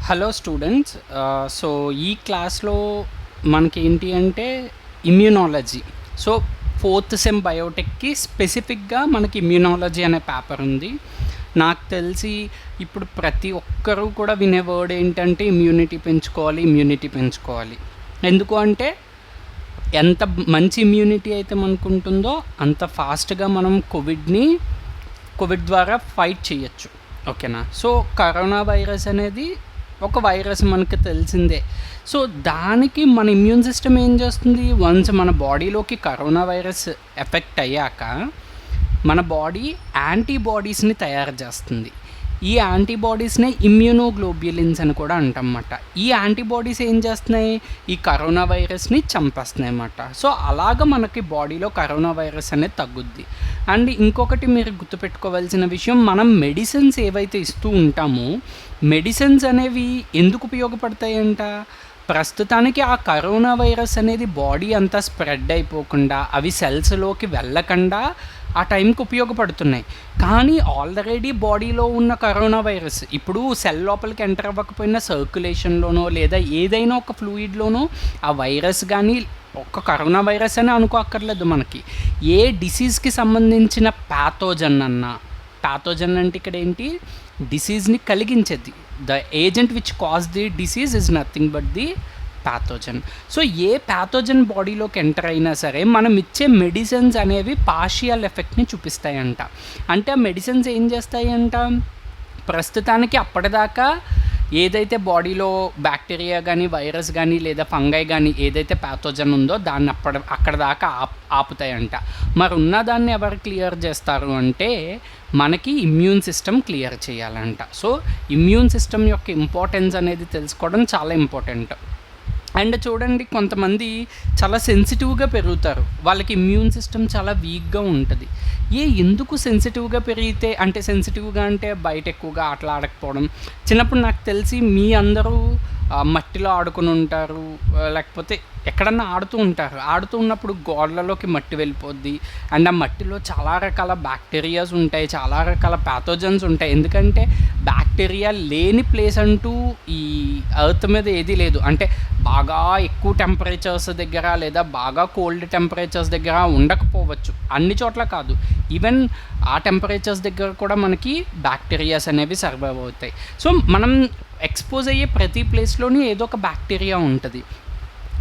Hello students. So ఈ క్లాస్లో మనకి ఏంటి అంటే ఇమ్యూనాలజీ. సో ఫోర్త్ సెమ్ బయోటెక్కి స్పెసిఫిక్గా మనకి ఇమ్యూనాలజీ అనే పేపర్ ఉంది. నాకు తెలిసి ఇప్పుడు ప్రతి ఒక్కరూ కూడా వినే వర్డ్ ఏంటంటే ఇమ్యూనిటీ పెంచుకోవాలి, ఇమ్యూనిటీ పెంచుకోవాలి. ఎందుకు అంటే ఎంత మంచి ఇమ్యూనిటీ అయితే మనకు ఉంటుందో అంత ఫాస్ట్గా మనం కోవిడ్ ద్వారా ఫైట్ చేయొచ్చు. ఓకేనా? సో కరోనా వైరస్ అనేది ఒక వైరస్ మనకు తెలిసిందే. సో దానికి మన ఇమ్యూన్ సిస్టమ్ ఏం చేస్తుంది, వన్స్ మన బాడీలోకి కరోనా వైరస్ ఎఫెక్ట్ అయ్యాక మన బాడీ యాంటీబాడీస్ని తయారు చేస్తుంది. ఈ యాంటీబాడీస్నే ఇమ్యూనోగ్లోబ్యులిన్స్ అని కూడా అంటమాట. ఈ యాంటీబాడీస్ ఏం చేస్తున్నాయి, ఈ కరోనా వైరస్ని చంపేస్తున్నాయి అన్నమాట. సో అలాగ మనకి బాడీలో కరోనా వైరస్ అనేది తగ్గుద్ది. అండ్ ఇంకొకటి మీరు గుర్తుపెట్టుకోవాల్సిన విషయం, మనం మెడిసిన్స్ ఏవైతే ఇస్తూ ఉంటామో మెడిసిన్స్ అనేవి ఎందుకు ఉపయోగపడతాయంట, ప్రస్తుతానికి ఆ కరోనా వైరస్ అనేది బాడీ అంతా స్ప్రెడ్ అయిపోకుండా అవి సెల్స్లోకి వెళ్ళకుండా ఆ టైంకి ఉపయోగపడుతున్నాయి. కానీ ఆల్రెడీ బాడీలో ఉన్న కరోనా వైరస్ ఇప్పుడు సెల్ లోపలికి ఎంటర్ అవ్వకపోయినా సర్క్యులేషన్లోనో లేదా ఏదైనా ఒక ఫ్లూయిడ్లోనో ఆ వైరస్ కానీ ఒక్క కరోనా వైరస్ అని అనుకోక్కర్లేదు, మనకి ఏ డిసీజ్కి సంబంధించిన ప్యాథోజన్ అంటే ఇక్కడ ఏంటి, డిసీజ్ని కలిగించేది. The agent which cause the disease is nothing but the pathogen. So A pathogen బాడీలోకి ఎంటర్ అయినా సరే మనం ఇచ్చే మెడిసిన్స్ అనేవి పార్షియల్ ఎఫెక్ట్ని చూపిస్తాయంట. అంటే ఆ మెడిసిన్స్ ఏం చేస్తాయంట, ప్రస్తుతానికి అప్పటిదాకా ఏదైతే బాడీలో బ్యాక్టీరియా కానీ వైరస్ కానీ లేదా ఫంగై కానీ ఏదైతే ప్యాథోజన్ ఉందో దాన్ని అక్కడ దాకా ఆపుతాయంట. మరి ఉన్నదాన్ని ఎవరు క్లియర్ చేస్తారు అంటే మనకి ఇమ్యూన్ సిస్టమ్ క్లియర్ చేయాలంట. సో ఇమ్యూన్ సిస్టమ్ యొక్క ఇంపార్టెన్స్ అనేది తెలుసుకోవడం చాలా ఇంపార్టెంట్. అండ్ చూడండి, కొంతమంది చాలా సెన్సిటివ్గా పెరుగుతారు, వాళ్ళకి ఇమ్యూన్ సిస్టమ్ చాలా వీక్గా ఉంటుంది. ఎందుకు సెన్సిటివ్గా పెరిగితే, అంటే సెన్సిటివ్గా అంటే బయట ఎక్కువగా ఆటలు ఆడకపోవడం. చిన్నప్పుడు నాకు తెలిసి మీ అందరూ మట్టిలో ఆడుకుని ఉంటారు, లేకపోతే ఎక్కడన్నా ఆడుతూ ఉన్నప్పుడు గోడలలోకి మట్టి వెళ్ళిపోద్ది. అండ్ ఆ మట్టిలో చాలా రకాల బ్యాక్టీరియాస్ ఉంటాయి, చాలా రకాల ప్యాథోజన్స్ ఉంటాయి. ఎందుకంటే బ్యాక్టీరియా లేని ప్లేస్ అంటూ ఈ ఎర్త్ మీద ఏదీ లేదు. అంటే బాగా ఎక్కువ టెంపరేచర్స్ దగ్గర లేదా బాగా కోల్డ్ టెంపరేచర్స్ దగ్గర ఉండకపోవచ్చు, అన్ని చోట్ల కాదు, ఈవెన్ ఆ టెంపరేచర్స్ దగ్గర కూడా మనకి బ్యాక్టీరియాస్ అనేవి సర్వైవ్ అవుతాయి. సో మనం ఎక్స్పోజ్ అయ్యే ప్రతి ప్లేస్లోని ఏదో ఒక బ్యాక్టీరియా ఉంటుంది.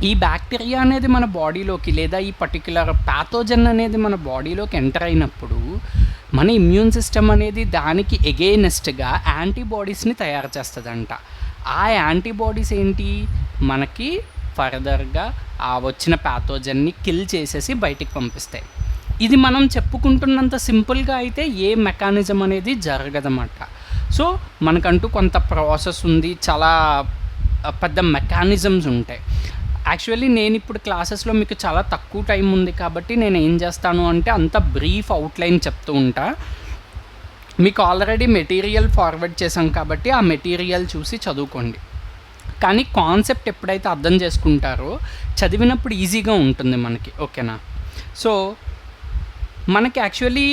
ఈ బ్యాక్టీరియా అనేది మన బాడీలోకి లేదా ఈ పర్టిక్యులర్ ప్యాథోజన్ అనేది మన బాడీలోకి ఎంటర్ అయినప్పుడు మన ఇమ్యూన్ సిస్టమ్ అనేది దానికి ఎగెయినెస్ట్గా యాంటీబాడీస్ని తయారు చేస్తుందంట. ఆ యాంటీబాడీస్ ఏంటి, మనకి ఫర్దర్గా ఆ వచ్చిన ప్యాథోజన్ని కిల్ చేసేసి బయటికి పంపిస్తాయి. ఇది మనం చెప్పుకుంటున్నంత సింపుల్గా అయితే ఏ మెకానిజం అనేది జరగదన్నమాట. సో మనకంటూ కొంత ప్రాసెస్ ఉంది, చాలా పెద్ద మెకానిజమ్స్ ఉంటాయి. యాక్చువల్లీ నేను ఇప్పుడు క్లాసెస్లో మీకు చాలా తక్కువ టైం ఉంది కాబట్టి నేను ఏం చేస్తాను అంటే అంత బ్రీఫ్ అవుట్లైన్ చెప్తూ ఉంటా. మీకు ఆల్రెడీ మెటీరియల్ ఫార్వర్డ్ చేశాం కాబట్టి ఆ మెటీరియల్ చూసి చదువుకోండి. కానీ కాన్సెప్ట్ ఎప్పుడైతే అర్థం చేసుకుంటారో చదివినప్పుడు ఈజీగా ఉంటుంది మనకి. ఓకేనా? సో మనకి యాక్చువల్లీ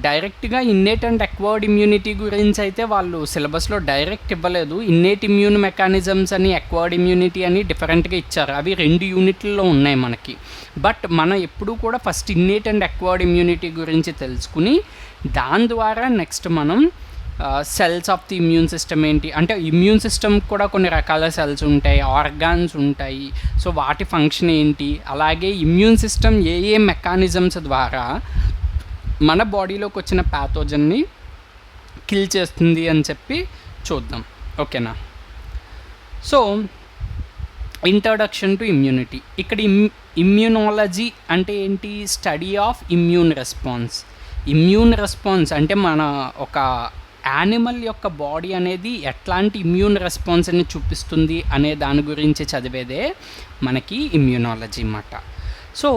డైరెక్ట్గా ఇన్నేట్ అండ్ అక్వర్డ్ ఇమ్యూనిటీ గురించి అయితే వాళ్ళు సిలబస్లో డైరెక్ట్ ఇవ్వలేదు. ఇన్నేట్ ఇమ్యూన్ మెకానిజమ్స్ అని, అక్వర్డ్ ఇమ్యూనిటీ అని డిఫరెంట్గా ఇచ్చారు. అవి 2 యూనిట్లలో ఉన్నాయి మనకి. బట్ మనం ఎప్పుడూ కూడా first innate and awkward immunity గురించి తెలుసుకుని దాని ద్వారా నెక్స్ట్ మనం cells of the immune system ఏంటి, అంటే ఇమ్యూన్ సిస్టమ్ కూడా కొన్ని రకాల సెల్స్ ఉంటాయి, ఆర్గాన్స్ ఉంటాయి. సో వాటి ఫంక్షన్ ఏంటి, అలాగే ఇమ్యూన్ సిస్టమ్ ఏ మెకానిజమ్స్ ద్వారా మన బాడీలోకి వచ్చిన ప్యాథోజన్ని కిల్ చేస్తుంది అని చెప్పి చూద్దాం. ఓకేనా? So introduction to immunity. ఇక్కడ ఇమ్యూనాలజీ అంటే ఏంటి, study of immune response. Immune response అంటే మన ఒక యానిమల్ యొక్క బాడీ అనేది ఎట్లాంటి ఇమ్యూన్ రెస్పాన్స్ని చూపిస్తుంది అనే దాని గురించి చదివేదే మనకి ఇమ్యూనాలజీ అన్నమాట. సో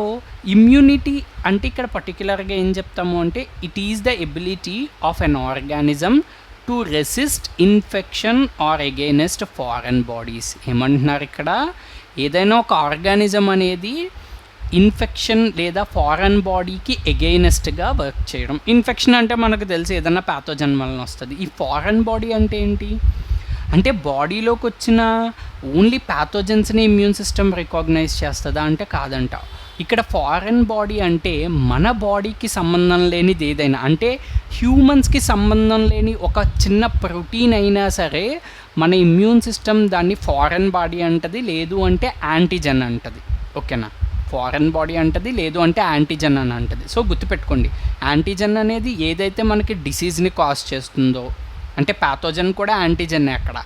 ఇమ్యూనిటీ అంటే ఇక్కడ పర్టికులర్గా ఏం చెప్తాము అంటే it is the ability of an organism to resist infection or against foreign bodies. ఏమంటున్నారు ఇక్కడ, ఏదైనా ఒక ఆర్గానిజం అనేది ఇన్ఫెక్షన్ లేదా ఫారెన్ బాడీకి ఎగెయినెస్ట్గా వర్క్ చేయడం. ఇన్ఫెక్షన్ అంటే మనకు తెలిసి ఏదైనా ప్యాథోజన్ వలన వస్తుంది. ఈ ఫారెన్ బాడీ అంటే ఏంటి, అంటే బాడీలోకొచ్చిన ఓన్లీ ప్యాథోజన్స్‌ని ఇమ్యూన్ సిస్టమ్ రికాగ్నైజ్ చేస్తదా అంటే కాదంట. ఇక్కడ ఫారెన్ బాడీ అంటే మన బాడీకి సంబంధం లేనిది ఏదైనా, అంటే హ్యూమన్స్‌కి సంబంధం లేని ఒక చిన్న ప్రోటీన్ అయినా సరే మన ఇమ్యూన్ సిస్టమ్ దాన్ని ఫారెన్ బాడీ అంటది, లేదు అంటే యాంటీజెన్ అంటది. ఓకేనా? ఫారెన్ బాడీ అంటది, లేదు అంటే యాంటీజెన్ అని అంటది. సో గుర్తుపెట్టుకోండి, యాంటీజెన్ అనేది ఏదైతే మనకి డిసీజ్‌ని కాజ్ చేస్తుందో, అంటే ప్యాథోజన్ కూడా యాంటీజెన్నే అక్కడ.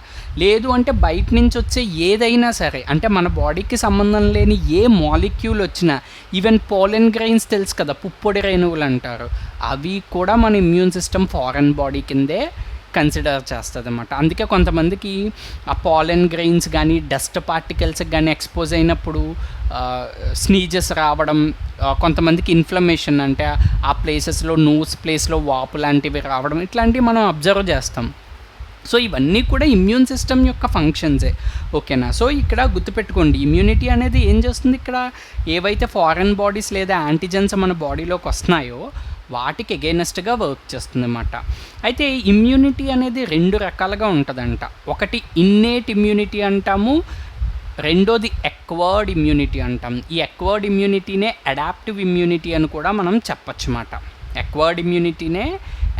లేదు అంటే బయట నుంచి వచ్చే ఏదైనా సరే, అంటే మన బాడీకి సంబంధం లేని ఏ మాలిక్యూల్ వచ్చినా, ఈవెన్ పోలెన్ గ్రెయిన్స్ తెలుసు కదా, పుప్పొడి రేణువులు అంటారు, అవి కూడా మన ఇమ్యూన్ సిస్టమ్ ఫారెన్ బాడీ కిందే కన్సిడర్ చేస్తుందన్నమాట. అందుకే కొంతమందికి ఆ పాలెన్ గ్రెయిన్స్ కానీ డస్ట్ పార్టికల్స్కి కానీ ఎక్స్పోజ్ అయినప్పుడు స్నీజెస్ రావడం, కొంతమందికి ఇన్ఫ్లమేషన్ అంటే ఆ ప్లేసెస్లో నోస్ ప్లేస్లో వాపు లాంటివి రావడం, ఇట్లాంటివి మనం అబ్జర్వ్ చేస్తాం. సో ఇవన్నీ కూడా ఇమ్యూన్ సిస్టమ్ యొక్క ఫంక్షన్సే. ఓకేనా? సో ఇక్కడ గుర్తుపెట్టుకోండి, ఇమ్యూనిటీ అనేది ఏం చేస్తుంది, ఇక్కడ ఏవైతే ఫారెన్ బాడీస్ లేదా యాంటీజెన్స్ మన బాడీలోకి వస్తున్నాయో వాటికి ఎగైనెస్ట్గా వర్క్ చేస్తుందన్నమాట. అయితే ఇమ్యూనిటీ అనేది 2 రకాలుగా ఉంటుందంట. ఒకటి ఇన్నేట్ ఇమ్యూనిటీ అంటాము, రెండోది ఎక్వర్డ్ ఇమ్యూనిటీ అంటాం. ఈ ఎక్వర్డ్ ఇమ్యూనిటీనే అడాప్టివ్ ఇమ్యూనిటీ అని కూడా మనం చెప్పచ్చు అన్నమాట. ఎక్వర్డ్ ఇమ్యూనిటీనే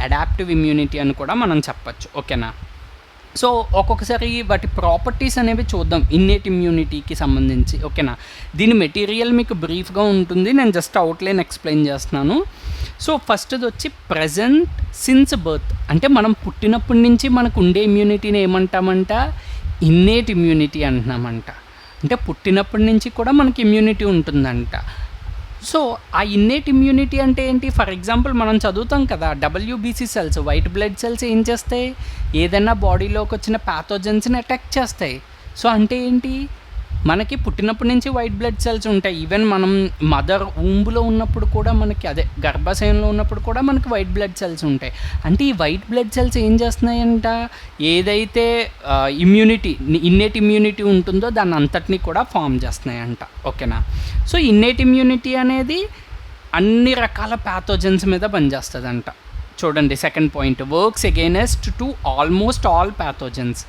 అడాప్టివ్ ఇమ్యూనిటీ అని కూడా మనం చెప్పచ్చు. ఓకేనా? సో ఒక్కొక్కసారి వాటి ప్రాపర్టీస్ అనేవి చూద్దాం ఇన్నేట్ ఇమ్యూనిటీకి సంబంధించి. ఓకేనా? దీని మెటీరియల్ మీకు బ్రీఫ్గా ఉంటుంది, నేను జస్ట్ అవుట్లైన్ ఎక్స్ప్లెయిన్ చేస్తున్నాను. సో ఫస్ట్ది వచ్చి ప్రజెంట్ సిన్స్ బర్త్, అంటే మనం పుట్టినప్పటి నుంచి మనకు ఉండే ఇమ్యూనిటీని ఏమంటామంట, ఇన్నేట్ ఇమ్యూనిటీ అంటున్నామంట. అంటే పుట్టినప్పటి నుంచి కూడా మనకి ఇమ్యూనిటీ ఉంటుందంట. సో ఆ ఇన్నేట్ ఇమ్యూనిటీ అంటే ఏంటి, ఫర్ ఎగ్జాంపుల్ మనం చదువుతాం కదా, WBC cells, white blood cells ఏం చేస్తాయి, ఏదైనా బాడీలోకి వచ్చిన ప్యాథోజన్స్ని అటాక్ చేస్తాయి. సో అంటే ఏంటి, మనకి పుట్టినప్పటి నుంచి వైట్ బ్లడ్ సెల్స్ ఉంటాయి. ఈవెన్ మనం మదర్ ఊంబులో ఉన్నప్పుడు కూడా మనకి, అదే గర్భాశయంలో ఉన్నప్పుడు కూడా మనకి వైట్ బ్లడ్ సెల్స్ ఉంటాయి. అంటే ఈ వైట్ బ్లడ్ సెల్స్ ఏం చేస్తున్నాయంట, ఏదైతే ఇమ్యూనిటీ, ఇన్నేట్ ఇమ్యూనిటీ ఉంటుందో దాన్ని అంతటినీ కూడా ఫామ్ చేస్తున్నాయంట. ఓకేనా? సో ఇన్నేట్ ఇమ్యూనిటీ అనేది అన్ని రకాల ప్యాథోజన్స్ మీద పనిచేస్తుందంట. చూడండి second point, works against to almost all pathogens,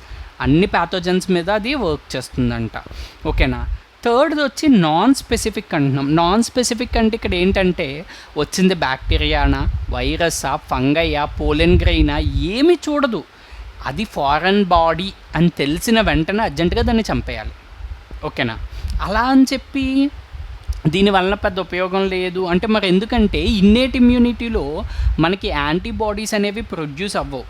అన్ని ప్యాథోజన్స్ మీద అది వర్క్ చేస్తుందంట. ఓకేనా? థర్డ్ది వచ్చి నాన్ స్పెసిఫిక్ అంటున్నాం. నాన్ స్పెసిఫిక్ అంటే ఇక్కడ ఏంటంటే వచ్చింది బ్యాక్టీరియానా, వైరస్సా, ఫంగయ్యా, పోలెన్ గ్రెయినా ఏమి చూడదు, అది ఫారెన్ బాడీ అని తెలిసిన వెంటనే అర్జెంటుగా దాన్ని చంపేయాలి. ఓకేనా? అలా అని చెప్పి దీనివల్ల పెద్ద ఉపయోగం లేదు అంటే మరి ఎందుకంటే ఇన్నేట్ ఇమ్యూనిటీలో మనకి యాంటీబాడీస్ అనేవి ప్రొడ్యూస్ అవ్వవు.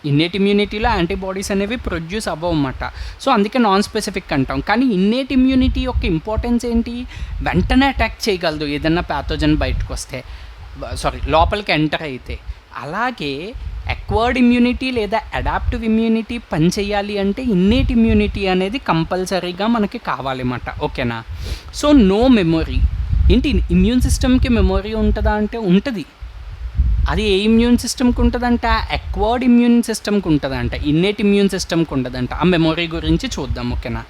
ఇన్నేట్ ఇమ్యూనిటీలో యాంటీబాడీస్ అనేవి ప్రొడ్యూస్ అవ్వవు అన్నమాట. సో అందుకే నాన్ స్పెసిఫిక్ అంటాం. కానీ ఇన్నేట్ ఇమ్యూనిటీ యొక్క ఇంపార్టెన్స్ ఏంటి, వెంటనే అటాక్ చేయగలదు ఏదన్నా ప్యాథోజన్ బయటకు వస్తే, లోపలికి ఎంటర్ అయితే. అలాగే ఎక్వర్డ్ ఇమ్యూనిటీ లేదా అడాప్టివ్ ఇమ్యూనిటీ పనిచేయాలి అంటే ఇన్నేట్ ఇమ్యూనిటీ అనేది కంపల్సరీగా మనకి కావాలన్నమాట. ఓకేనా? సో నో మెమొరీ ఏంటి, ఇమ్యూన్ సిస్టమ్కి మెమొరీ ఉంటుందా అంటే ఉంటుంది. అది ఏ ఇమ్యూన్ సిస్టమ్కి ఉంటుందంట, ఎక్వర్డ్ ఇమ్యూన్ సిస్టమ్కి ఉంటుందంట, ఇన్నేట్ ఇమ్యూన్ సిస్టమ్కి ఉండదంట. ఆ మెమొరీ గురించి చూద్దాం. ఓకేనా?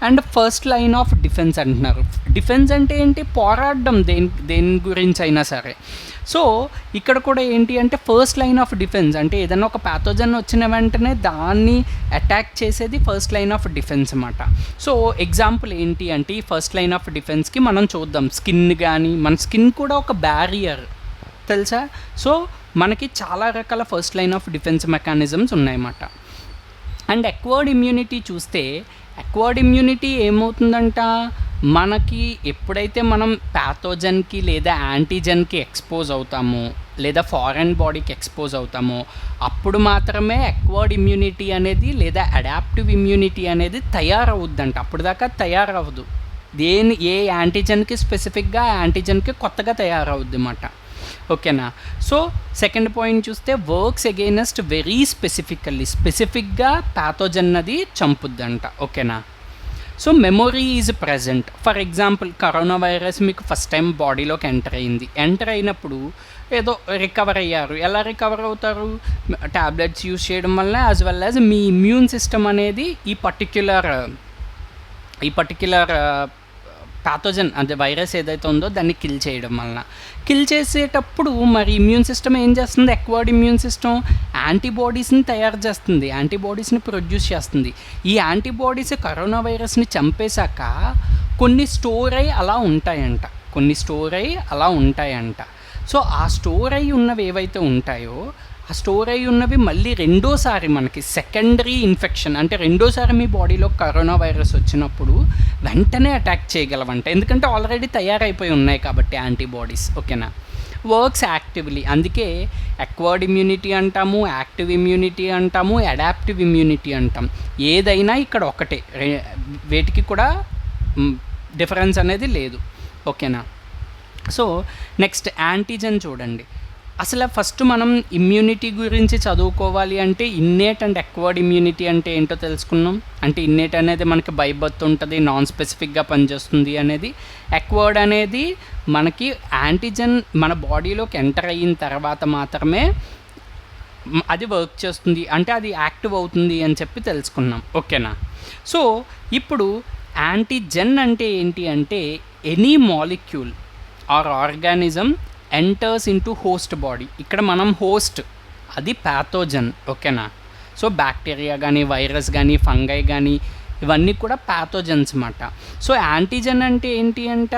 And first line of defence అంటున్నారు. డిఫెన్స్ అంటే ఏంటి, పోరాడడం దేని గురించి అయినా సరే. సో ఇక్కడ కూడా ఏంటి అంటే ఫస్ట్ లైన్ ఆఫ్ డిఫెన్స్ అంటే ఏదైనా ఒక ప్యాథోజన్ వచ్చిన వెంటనే దాన్ని అటాక్ చేసేది ఫస్ట్ లైన్ ఆఫ్ డిఫెన్స్ అన్నమాట. సో ఎగ్జాంపుల్ ఏంటి అంటే ఈ ఫస్ట్ లైన్ ఆఫ్ డిఫెన్స్కి మనం చూద్దాం, స్కిన్ కానీ, మన స్కిన్ కూడా ఒక బ్యారియర్ తెలుసా. సో మనకి చాలా రకాల first line of defence mechanisms ఉన్నాయన్నమాట. అండ్ ఎక్వర్డ్ ఇమ్యూనిటీ చూస్తే, ఎక్వర్డ్ ఇమ్యూనిటీ ఏమవుతుందంట, మనకి ఎప్పుడైతే మనం ప్యాథోజన్కి లేదా యాంటీజన్కి ఎక్స్పోజ్ అవుతామో లేదా ఫారెన్ బాడీకి ఎక్స్పోజ్ అవుతామో అప్పుడు మాత్రమే ఎక్వర్డ్ ఇమ్యూనిటీ అనేది లేదా అడాప్టివ్ ఇమ్యూనిటీ అనేది తయారవుద్దంట. అప్పుడు దాకా తయారవ్వదు. ఏ యాంటీజన్కి స్పెసిఫిక్గా యాంటీజన్కి కొత్తగా తయారవుద్ది అన్నమాట. ఓకేనా? సో సెకండ్ పాయింట్ చూస్తే వర్క్స్ అగైనెస్ట్ వెరీ స్పెసిఫిక్గా ప్యాథోజన్ అది చంపుద్దంట. ఓకేనా? So memory is present. For example corona virus మీకు ఫస్ట్ టైం బాడీలోకి ఎంటర్ అయినప్పుడు ఏదో రికవర్ అయ్యారు. ఎలా రికవర్ అవుతారు, ట్యాబ్లెట్స్ యూజ్ చేయడం వల్ల, యాజ్ వెల్ యాజ్ మీ ఇమ్యూన్ సిస్టమ్ అనేది ఈ పర్టిక్యులర్ పాథోజన్ అంటే వైరస్ ఏదైతే ఉందో దాన్ని కిల్ చేయడం వలన. కిల్ చేసేటప్పుడు మరి ఇమ్యూన్ సిస్టమ్ ఏం చేస్తుంది? అక్వైర్డ్ ఇమ్యూన్ సిస్టమ్ యాంటీబాడీస్ని తయారు చేస్తుంది, యాంటీబాడీస్ని ప్రొడ్యూస్ చేస్తుంది. ఈ యాంటీబాడీస్ కరోనా వైరస్ని చంపేశాక కొన్ని స్టోర్ అయ్యి అలా ఉంటాయంట. సో ఆ స్టోర్ అయ్యి ఉన్నవి ఏవైతే ఉంటాయో ఆ స్టోర్ అయ్యి ఉన్నవి మళ్ళీ రెండోసారి మనకి సెకండరీ ఇన్ఫెక్షన్ అంటే రెండోసారి మీ బాడీలో కరోనా వైరస్ వచ్చినప్పుడు వెంటనే అటాక్ చేయగలవంట. ఎందుకంటే ఆల్రెడీ తయారైపోయి ఉన్నాయి కాబట్టి యాంటీబాడీస్. ఓకేనా? Works actively. అందుకే అక్వైర్డ్ ఇమ్యూనిటీ అంటాము, యాక్టివ్ ఇమ్యూనిటీ అంటాము, అడాప్టివ్ ఇమ్యూనిటీ అంటాం. ఏదైనా ఇక్కడ ఒకటే, వేటికి కూడా డిఫరెన్స్ అనేది లేదు. ఓకేనా? సో నెక్స్ట్ యాంటీజెన్ చూడండి. అసలు ఫస్ట్ మనం ఇమ్యూనిటీ గురించి చదువుకోవాలి అంటే ఇన్నేట్ అండ్ అక్వైర్డ్ ఇమ్యూనిటీ అంటే ఏంటో తెలుసుకున్నాం. అంటే ఇన్నేట్ అనేది మనకి బై బర్త్ ఉంటుంది, నాన్ స్పెసిఫిక్గా పనిచేస్తుంది అనేది. అక్వైర్డ్ అనేది మనకి యాంటీజెన్ మన బాడీలోకి ఎంటర్ అయిన తర్వాత మాత్రమే అది వర్క్ చేస్తుంది, అంటే అది యాక్టివ్ అవుతుంది అని చెప్పి తెలుసుకున్నాం. ఓకేనా? సో ఇప్పుడు యాంటీజెన్ అంటే ఏంటి అంటే any molecule are organism enters into host body. ఇక్కడ మనం హోస్ట్, అది ప్యాథోజన్. ఓకేనా? సో బ్యాక్టీరియా కానీ, వైరస్ కానీ, ఫంగై కానీ ఇవన్నీ కూడా ప్యాథోజన్స్ అన్నమాట. సో యాంటీజెన్ అంటే ఏంటి అంట?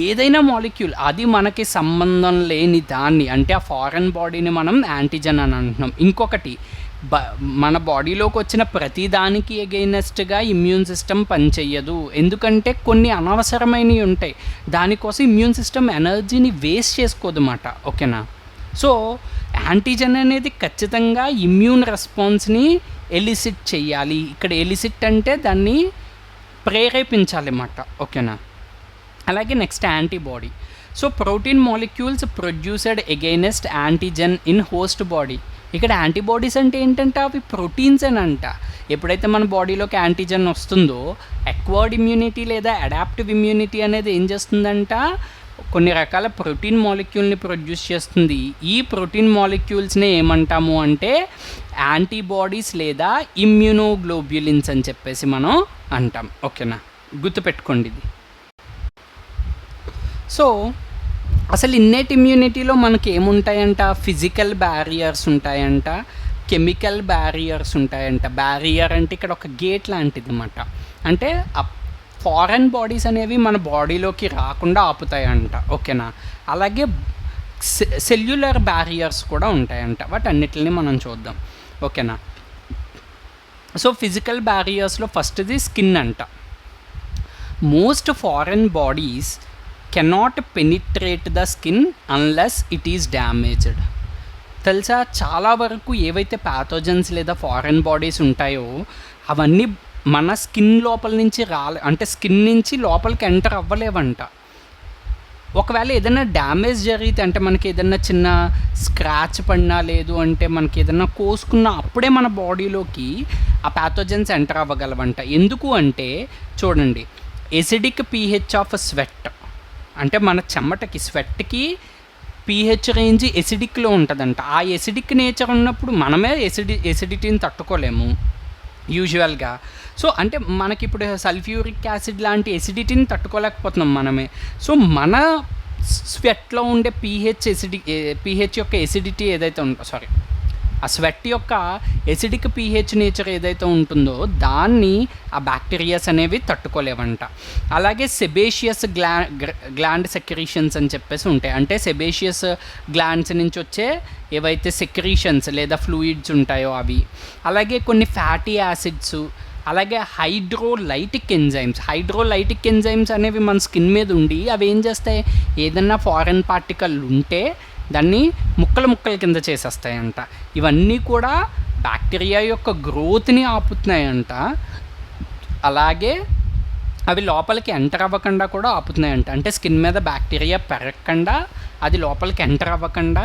ఏదైనా మాలిక్యూల్, అది మనకి సంబంధం లేని దాన్ని, అంటే ఆ ఫారెన్ బాడీని మనం యాంటీజెన్ అని అంటున్నాం. ఇంకొకటి, మన బాడీలోకి వచ్చిన ప్రతి దానికి ఎగైనెస్ట్గా ఇమ్యూన్ సిస్టమ్ పనిచేయదు. ఎందుకంటే కొన్ని అనవసరమైనవి ఉంటాయి, దానికోసం ఇమ్యూన్ సిస్టమ్ ఎనర్జీని వేస్ట్ చేసుకోదన్నమాట. ఓకేనా? సో యాంటీజెన్ అనేది ఖచ్చితంగా ఇమ్యూన్ రెస్పాన్స్ని ఎలిసిట్ చేయాలి. ఇక్కడ ఎలిసిట్ అంటే దాన్ని ప్రేరేపించాలన్నమాట. ఓకేనా? అలాగే next antibody. So protein molecules produced against antigen in host body. ఇక్కడ యాంటీబాడీస్ అంటే ఏంటంటే అవి ప్రోటీన్స్ అని అంట. ఎప్పుడైతే మన బాడీలోకి యాంటీజెన్ వస్తుందో అక్వైర్డ్ ఇమ్యూనిటీ లేదా అడాప్టివ్ ఇమ్యూనిటీ అనేది ఏం చేస్తుందంట? కొన్ని రకాల ప్రోటీన్ మాలిక్యూల్ని ప్రొడ్యూస్ చేస్తుంది. ఈ ప్రోటీన్ మాలిక్యూల్స్ని ఏమంటాము అంటే యాంటీబాడీస్ లేదా ఇమ్యూనోగ్లోబ్యులిన్స్ అని చెప్పేసి మనం అంటాం. ఓకేనా? గుర్తుపెట్టుకోండి ఇది. సో అసలు ఇన్నేట్ ఇమ్యూనిటీలో మనకి ఏముంటాయంట? ఫిజికల్ బ్యారియర్స్ ఉంటాయంట, కెమికల్ బ్యారియర్స్ ఉంటాయంట. బ్యారియర్ అంటే ఇక్కడ ఒక గేట్ లాంటిది అన్నమాట. అంటే ఫారెన్ బాడీస్ అనేవి మన బాడీలోకి రాకుండా ఆపుతాయంట. ఓకేనా? అలాగే సెల్యులర్ బ్యారియర్స్ కూడా ఉంటాయంట. వాటన్నిటిని మనం చూద్దాం. ఓకేనా? సో ఫిజికల్ బ్యారియర్స్లో ఫస్ట్ది స్కిన్ అంట. Most foreign bodies cannot penetrate the skin unless it is damaged. తెలుసా? చాలా వరకు ఏవైతే ప్యాథోజన్స్ లేదా ఫారెన్ బాడీస్ ఉంటాయో అవన్నీ మన స్కిన్ లోపల నుంచి అంటే స్కిన్ నుంచి లోపలికి ఎంటర్ అవ్వలేవంట. ఒకవేళ ఏదైనా డ్యామేజ్ జరిగితే, అంటే మనకి ఏదైనా చిన్న స్క్రాచ్ పడినా, లేదు అంటే మనకి ఏదైనా కోసుకున్నా, అప్పుడే మన బాడీలోకి ఆ ప్యాథోజన్స్ ఎంటర్ అవ్వగలవంట. ఎందుకు అంటే చూడండి, ఎసిడిక్ పీహెచ్ ఆఫ్ స్వెట్, అంటే మన చెమటకి స్వెట్కి పీహెచ్ రేంజ్ ఎసిడిక్లో ఉంటుందంట. ఆ ఎసిడిక్ నేచర్ ఉన్నప్పుడు మనమే ఎసిడిటీని తట్టుకోలేము యూజువల్గా. సో అంటే మనకి ఇప్పుడు సల్ఫ్యూరిక్ యాసిడ్ లాంటి ఎసిడిటీని తట్టుకోలేకపోతున్నాం మనమే. సో మన స్వెట్లో ఉండే పీహెచ్ యొక్క ఎసిడిటీ ఏదైతే ఆ స్వెట్ యొక్క ఎసిడిక్ పీహెచ్ నేచర్ ఏదైతే ఉంటుందో దాన్ని ఆ బ్యాక్టీరియాస్ అనేవి తట్టుకోలేవంట. అలాగే సెబేషియస్ గ్లాండ్ సెక్రీషన్స్ అని చెప్పేసి ఉంటాయి. అంటే సెబేషియస్ గ్లాండ్స్ నుంచి వచ్చే ఏవైతే సెక్రీషన్స్ లేదా ఫ్లూయిడ్స్ ఉంటాయో అవి. అలాగే కొన్ని ఫ్యాటీ యాసిడ్స్, అలాగే హైడ్రోలైటిక్ ఎంజైమ్స్ అనేవి మన స్కిన్ మీద ఉండి అవి ఏం చేస్తాయి? ఏదన్నా ఫారెన్ పార్టికల్ ఉంటే దాన్ని ముక్కల కింద చేసేస్తాయంట. ఇవన్నీ కూడా బ్యాక్టీరియా యొక్క గ్రోత్ని ఆపుతున్నాయంట. అలాగే అవి లోపలికి ఎంటర్ అవ్వకుండా కూడా ఆపుతున్నాయంట. అంటే స్కిన్ మీద బ్యాక్టీరియా పెరగకుండా, అది లోపలికి ఎంటర్ అవ్వకుండా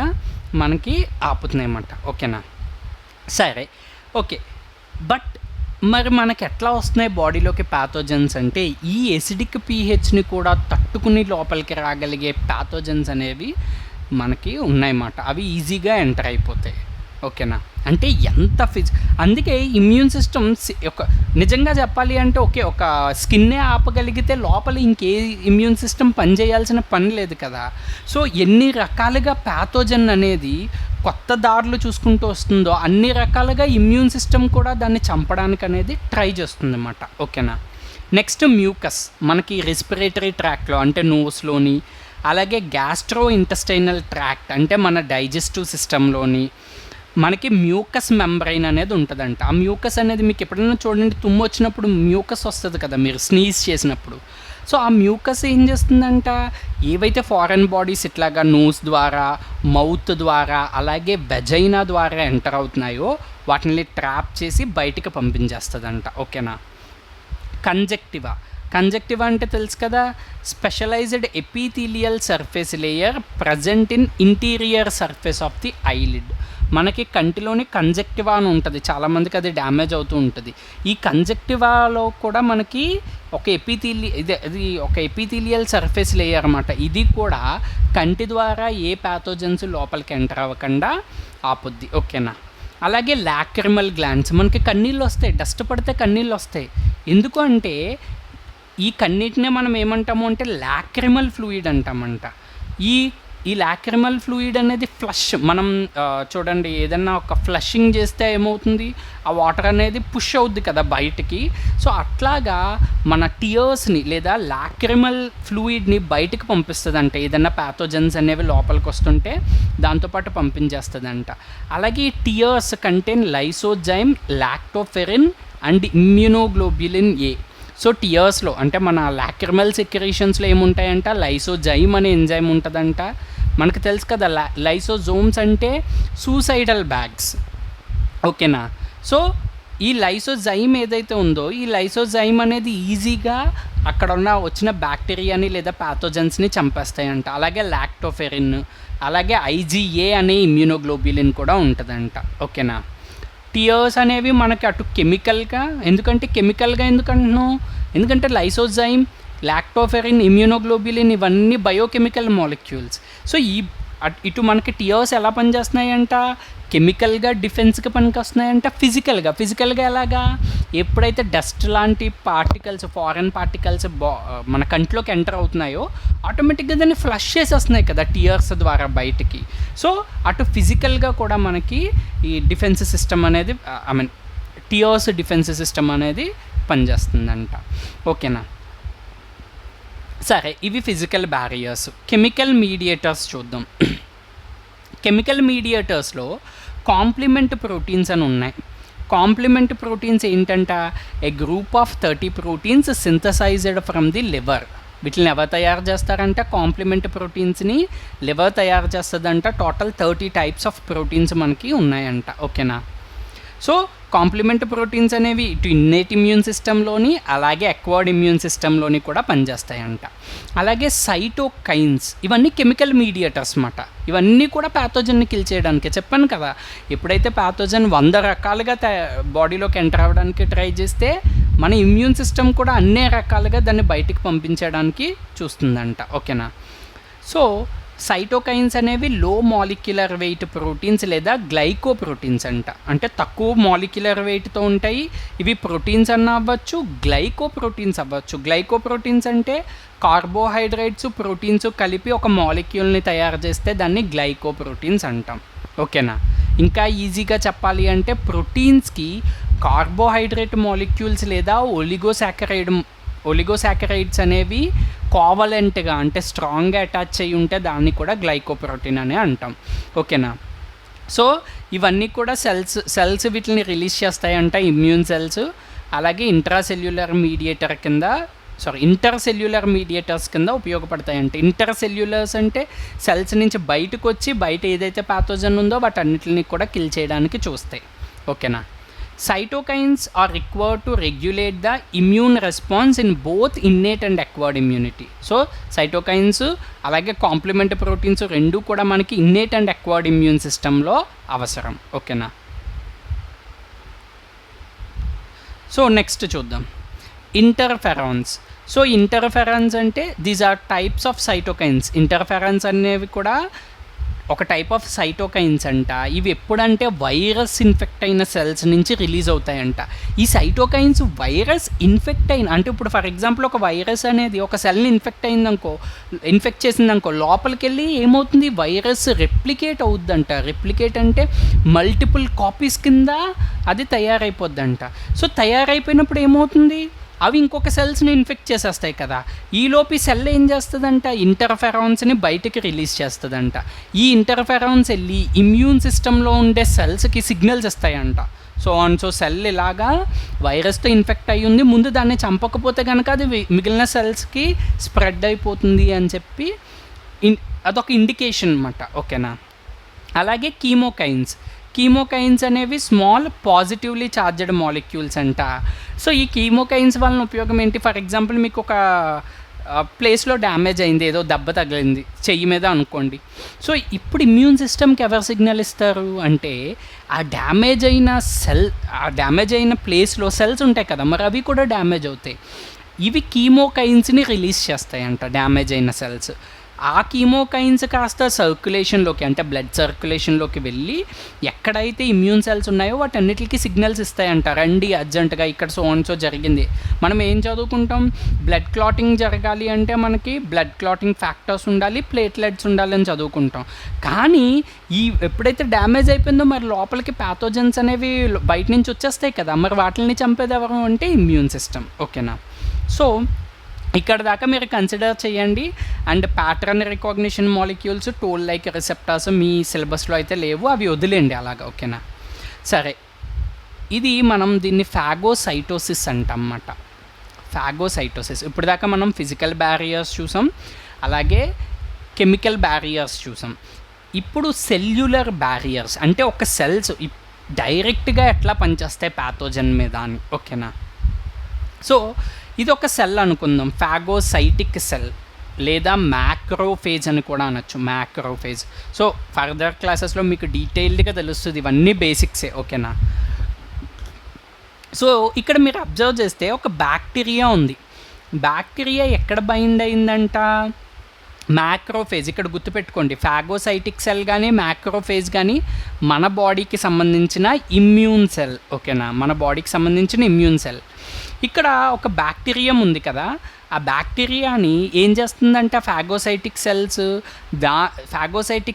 మనకి ఆపుతున్నాయి అన్నమాట. ఓకేనా? సరే, ఓకే. బట్ మరి మనకి ఎట్లా వస్తున్నాయి బాడీలోకి ప్యాథోజన్స్ అంటే, ఈ ఎసిడిక్ పీహెచ్ని కూడా తట్టుకుని లోపలికి రాగలిగే ప్యాథోజన్స్ అనేవి మనకి ఉన్నాయన్నమాట. అవి ఈజీగా ఎంటర్ అయిపోతాయి. ఓకేనా? అంటే ఎంత అందుకే ఇమ్యూన్ సిస్టమ్ ఒక నిజంగా చెప్పాలి అంటే ఒక స్కిన్నే ఆపగలిగితే లోపల ఇంకే ఇమ్యూన్ సిస్టమ్ పనిచేయాల్సిన పని లేదు కదా. సో ఎన్ని రకాలుగా ప్యాథోజన్ అనేది కొత్త దారులు చూసుకుంటూ వస్తుందో అన్ని రకాలుగా ఇమ్యూన్ సిస్టమ్ కూడా దాన్ని చంపడానికి అనేది ట్రై చేస్తుంది అన్నమాట. ఓకేనా. నెక్స్ట్ మ్యూకస్ మనకి రెస్పిరేటరీ ట్రాక్ట్లో అంటే నోస్లోని, అలాగే గ్యాస్ట్రో ఇంటెస్టైనల్ ట్రాక్ట్ అంటే మన డైజెస్టివ్ సిస్టంలోని మనకి మ్యూకస్ మెంబ్రైన్ అనేది ఉంటుందంట. ఆ మ్యూకస్ అనేది మీకు ఎప్పుడైనా చూడండి, తుమ్ము వచ్చినప్పుడు మ్యూకస్ వస్తుంది కదా మీరు స్నీజ్ చేసినప్పుడు. సో ఆ మ్యూకస్ ఏం చేస్తుందంట, ఏవైతే ఫారెన్ బాడీస్ ఇట్లాగా నోస్ ద్వారా, మౌత్ ద్వారా, అలాగే వెజైనా ద్వారా ఎంటర్ అవుతున్నాయో వాటిని ట్రాప్ చేసి బయటికి పంపించేస్తుందంట. ఓకేనా. కంజక్టివా అంటే తెలుసు కదా, specialised epithelial surface layer present in interior surface of the eyelid. మనకి కంటిలోని కంజక్టివా అని ఉంటుంది, చాలామందికి అది డ్యామేజ్ అవుతూ ఉంటుంది. ఈ కంజక్టివాలో కూడా మనకి ఒక ఎపిథీలియల్ సర్ఫేస్ లేయర్ అనమాట. ఇది కూడా కంటి ద్వారా ఏ ప్యాథోజన్స్ లోపలికి ఎంటర్ అవ్వకుండా ఆపుద్ది. ఓకేనా. అలాగే లాక్రిమల్ గ్లాండ్స్, మనకి కన్నీళ్ళు వస్తాయి, డస్ట్ పడితే కన్నీళ్ళు వస్తాయి. ఎందుకు అంటే ఈ కన్నీటినే మనం ఏమంటాము అంటే లాక్రిమల్ ఫ్లూయిడ్ అంటామంట. ఈ లాక్రిమల్ ఫ్లూయిడ్ అనేది ఫ్లష్, మనం చూడండి ఏదన్నా ఒక ఫ్లషింగ్ చేస్తే ఏమవుతుంది, ఆ వాటర్ అనేది పుష్ అవుద్ది కదా బయటికి. సో అట్లాగా మన టియర్స్ని లేదా లాక్రిమల్ ఫ్లూయిడ్ని బయటికి పంపిస్తుందంట, ఏదన్నా ప్యాథోజన్స్ అనేవి లోపలికి వస్తుంటే దాంతోపాటు పంపించేస్తుందంట. అలాగే ఈ tears contain lysozyme, lactoferrin and immunoglobulin A. So టియర్స్లో అంటే మన లాక్రిమల్ సెక్రేషన్స్లో ఏముంటాయంట, లైసోజైమ్ అనే ఎంజైమ్ ఉంటుందంట. మనకు తెలుసు కదా లైసోజోమ్స్ అంటే సూసైడల్ బ్యాగ్స్. ఓకేనా. సో ఈ లైసోజైమ్ ఏదైతే ఉందో ఈ లైసోజైమ్ అనేది ఈజీగా అక్కడ వచ్చిన బ్యాక్టీరియాని లేదా ప్యాథోజన్స్ని చంపేస్తాయంట. అలాగే లాక్టోఫెరిన్, అలాగే ఐజీఏ అనే ఇమ్యూనోగ్లోబ్యులిన్ కూడా ఉంటుందంట. ఓకేనా. టియర్స్ అనేవి మనకి అటు కెమికల్గా ఎందుకంటున్నాం, ఎందుకంటే లైసోజైమ్, లాక్టోఫెరిన్, ఇమ్యూనోగ్లోబ్యులిన్ ఇవన్నీ బయోకెమికల్ మాలిక్యూల్స్. సో ఇటు మనకి టియర్స్ ఎలా పనిచేస్తున్నాయంట, కెమికల్గా డిఫెన్స్కి పనికి వస్తున్నాయంట, ఫిజికల్గా ఎలాగా, ఎప్పుడైతే డస్ట్ లాంటి పార్టికల్స్, ఫారెన్ పార్టికల్స్ మన కంట్లోకి ఎంటర్ అవుతున్నాయో ఆటోమేటిక్గా దాన్ని ఫ్లష్ చేసేస్తున్నాయి కదా టియర్స్ ద్వారా బయటికి. సో అటు ఫిజికల్గా కూడా మనకి ఈ డిఫెన్స్ సిస్టమ్ అనేది టియర్స్ డిఫెన్స్ సిస్టమ్ అనేది పనిచేస్తుందంట. ఓకేనా. సరే, ఇవి ఫిజికల్ బ్యారియర్స్. కెమికల్ మీడియేటర్స్ చూద్దాం. కెమికల్ మీడియేటర్స్లో కాంప్లిమెంట్ ప్రోటీన్స్ అని ఉన్నాయి. కాంప్లిమెంట్ ప్రోటీన్స్ ఏంటంట, a group of 30 proteins synthesized from the liver. వీటిని ఎవరు తయారు చేస్తారంటే కాంప్లిమెంట్ ప్రోటీన్స్ని లివర్ తయారు చేస్తుందంట. టోటల్ 30 టైప్స్ ఆఫ్ ప్రోటీన్స్ మనకి ఉన్నాయంట. ఓకేనా. సో కాంప్లిమెంట్ ప్రోటీన్స్ అనేవి ఇటు ఇన్నేట్ ఇమ్యూన్ సిస్టంలోని అలాగే అక్వైర్డ్ ఇమ్యూన్ సిస్టంలోని కూడా పనిచేస్తాయంట. అలాగే సైటోకైన్స్, ఇవన్నీ కెమికల్ మీడియేటర్స్ అన్నమాట. ఇవన్నీ కూడా ప్యాథోజన్ని కిల్ చేయడానికి. చెప్పాను కదా, ఎప్పుడైతే ప్యాథోజన్ 100 రకాలుగా బాడీలోకి ఎంటర్ అవ్వడానికి ట్రై చేస్తే మన ఇమ్యూన్ సిస్టమ్ కూడా అన్ని రకాలుగా దాన్ని బయటికి పంపించడానికి చూస్తుందంట. ఓకేనా. సో సైటోకైన్స్ అనేవి లో మాలిక్యులర్ వెయిట్ ప్రోటీన్స్ లేదా గ్లైకోప్రోటీన్స్ అంట. అంటే తక్కువ మాలిక్యులర్ వెయిట్తో ఉంటాయి. ఇవి ప్రోటీన్స్ అన్న అవ్వచ్చు, గ్లైకోప్రోటీన్స్ అవ్వచ్చు. గ్లైకోప్రోటీన్స్ అంటే కార్బోహైడ్రేట్స్, ప్రోటీన్స్ కలిపి ఒక మాలిక్యూల్ని తయారు చేస్తే దాన్ని గ్లైకోప్రోటీన్స్ అంటాం. ఓకేనా. ఇంకా ఈజీగా చెప్పాలి అంటే ప్రోటీన్స్కి కార్బోహైడ్రేట్ మాలిక్యూల్స్ లేదా ఒలిగోసాకరైడ్స్ అనేవి కోవలెంట్గా అంటే స్ట్రాంగ్గా అటాచ్ అయ్యి ఉంటే దాన్ని కూడా గ్లైకోప్రోటీన్ అనే అంటాం. ఓకేనా. సో ఇవన్నీ కూడా సెల్స్ వీటిని రిలీజ్ చేస్తాయంట, ఇమ్యూన్ సెల్స్. అలాగే ఇంటర్సెల్యులర్ మీడియేటర్స్ కింద ఉపయోగపడతాయంట. ఇంటర్సెల్యులర్స్ అంటే సెల్స్ నుంచి బయటకు వచ్చి బయట ఏదైతే ప్యాథోజన్ ఉందో వాటన్నిటిని కూడా కిల్ చేయడానికి చూస్తాయి. ఓకేనా. Cytokines are required to regulate the immune response in both innate and acquired immunity. So cytokines అలాగే కాంప్లిమెంట్ ప్రోటీన్స్ రెండు కూడా మనకి ఇన్నేట్ అండ్ అక్వైర్డ్ ఇమ్యూన్ సిస్టంలో అవసరం. ఓకేనా. సో నెక్స్ట్ చూద్దాం ఇంటర్ఫెరాన్స్. సో ఇంటర్ఫెరాన్స్ అంటే these are types of cytokines. Interferons అనేవి కూడా ఒక టైప్ ఆఫ్ సైటోకైన్స్ అంట. ఇవి ఎప్పుడంటే వైరస్ ఇన్ఫెక్ట్ అయిన సెల్స్ నుంచి రిలీజ్ అవుతాయంట. ఈ సైటోకైన్స్ వైరస్ ఇన్ఫెక్ట్ అయిన అంటే ఇప్పుడు ఫర్ ఎగ్జాంపుల్ ఒక వైరస్ అనేది ఒక సెల్ని ఇన్ఫెక్ట్ చేసిందనుకో లోపలికెళ్ళి ఏమవుతుంది, వైరస్ రెప్లికేట్ అవుద్దంట. రెప్లికేట్ అంటే మల్టిపుల్ కాపీస్ కింద అది తయారైపోద్దంట. సో తయారైపోయినప్పుడు ఏమవుతుంది, అవి ఇంకొక సెల్స్ని ఇన్ఫెక్ట్ చేసేస్తాయి కదా. ఈలోపు ఈ సెల్ ఏం చేస్తుందంట, ఇంటర్ఫెరాన్స్ని బయటికి రిలీజ్ చేస్తుందంట. ఈ ఇంటర్ఫెరాన్స్ వెళ్ళి ఇమ్యూన్ సిస్టంలో ఉండే సెల్స్కి సిగ్నల్స్ ఇస్తాయంట. సో సెల్ ఇలాగా వైరస్తో ఇన్ఫెక్ట్ అయ్యి ఉంది, ముందు దాన్ని చంపకపోతే కనుక అది మిగిలిన సెల్స్కి స్ప్రెడ్ అయిపోతుంది అని చెప్పి అదొక ఇండికేషన్ అనమాట. ఓకేనా. అలాగే కీమోకైన్స్ అనేవి స్మాల్ పాజిటివ్లీ ఛార్జ్డ్ మాలిక్యూల్స్ అంట. సో ఈ కీమోకైన్స్ వలన ఉపయోగం ఏంటి, ఫర్ ఎగ్జాంపుల్ మీకు ఒక ప్లేస్లో డ్యామేజ్ అయింది, ఏదో దెబ్బ తగిలింది చెయ్యి మీద అనుకోండి. సో ఇప్పుడు ఇమ్యూన్ సిస్టమ్కి ఎవరు సిగ్నల్ ఇస్తారు అంటే ఆ డ్యామేజ్ అయిన ప్లేస్లో సెల్స్ ఉంటాయి కదా, మరి అవి కూడా డ్యామేజ్ అవుతాయి. ఇవి కీమోకైన్స్ని రిలీజ్ చేస్తాయంట డ్యామేజ్ అయిన సెల్స్. ఆ కీమోకైన్స్ కాస్త సర్క్యులేషన్లోకి అంటే బ్లడ్ సర్క్యులేషన్లోకి వెళ్ళి ఎక్కడైతే ఇమ్యూన్ సెల్స్ ఉన్నాయో వాటన్నిటికి సిగ్నల్స్ ఇస్తాయంట, రండి అర్జెంటుగా ఇక్కడ సో జరిగింది. మనం ఏం చదువుకుంటాం, బ్లడ్ క్లాటింగ్ జరగాలి అంటే మనకి బ్లడ్ క్లాటింగ్ ఫ్యాక్టర్స్ ఉండాలి, ప్లేట్లెట్స్ ఉండాలని చదువుకుంటాం. కానీ ఎప్పుడైతే డ్యామేజ్ అయిపోయిందో మరి లోపలికి ప్యాథోజన్స్ అనేవి బయట నుంచి వచ్చేస్తాయి కదా, మరి వాటిని చంపేది ఎవరు అంటే ఇమ్యూన్ సిస్టమ్. ఓకేనా. సో ఇక్కడ దాకా మీరు కన్సిడర్ చేయండి. And pattern recognition molecules, toll like receptors మీ సిలబస్లో అయితే లేవు, అవి వదిలేండి అలాగా. ఓకేనా. సరే, ఇది మనం దీన్ని ఫాగోసైటోసిస్ అంటమాట. ఫాగోసైటోసిస్ ఇప్పుడు దాకా మనం ఫిజికల్ బ్యారియర్స్ చూసాం, అలాగే కెమికల్ బ్యారియర్స్ చూసాం. ఇప్పుడు సెల్యులర్ బ్యారియర్స్ అంటే ఒక సెల్స్ డైరెక్ట్గా ఎట్లా పనిచేస్తాయి ప్యాథోజన్ మీద అని. ఓకేనా. సో ఇది ఒక సెల్ అనుకుందాం, ఫాగోసైటిక్ సెల్ లేదా మ్యాక్రోఫేజ్ అని కూడా అనొచ్చు, మ్యాక్రోఫేజ్. సో ఫర్దర్ క్లాసెస్లో మీకు డీటెయిల్డ్గా తెలుస్తుంది, ఇవన్నీ బేసిక్సే. ఓకేనా. సో ఇక్కడ మీరు అబ్జర్వ్ చేస్తే ఒక బ్యాక్టీరియా ఉంది. బ్యాక్టీరియా ఎక్కడ బైండ్ అయిందంట, మ్యాక్రోఫేజ్. ఇక్కడ గుర్తుపెట్టుకోండి, ఫాగోసైటిక్ సెల్ కానీ మ్యాక్రోఫేజ్ కానీ మన బాడీకి సంబంధించిన ఇమ్యూన్ సెల్. ఓకేనా, మన బాడీకి సంబంధించిన ఇమ్యూన్ సెల్. ఇక్కడ ఒక బ్యాక్టీరియం ఉంది కదా, ఆ బ్యాక్టీరియాని ఏం చేస్తుందంటే ఫాగోసైటిక్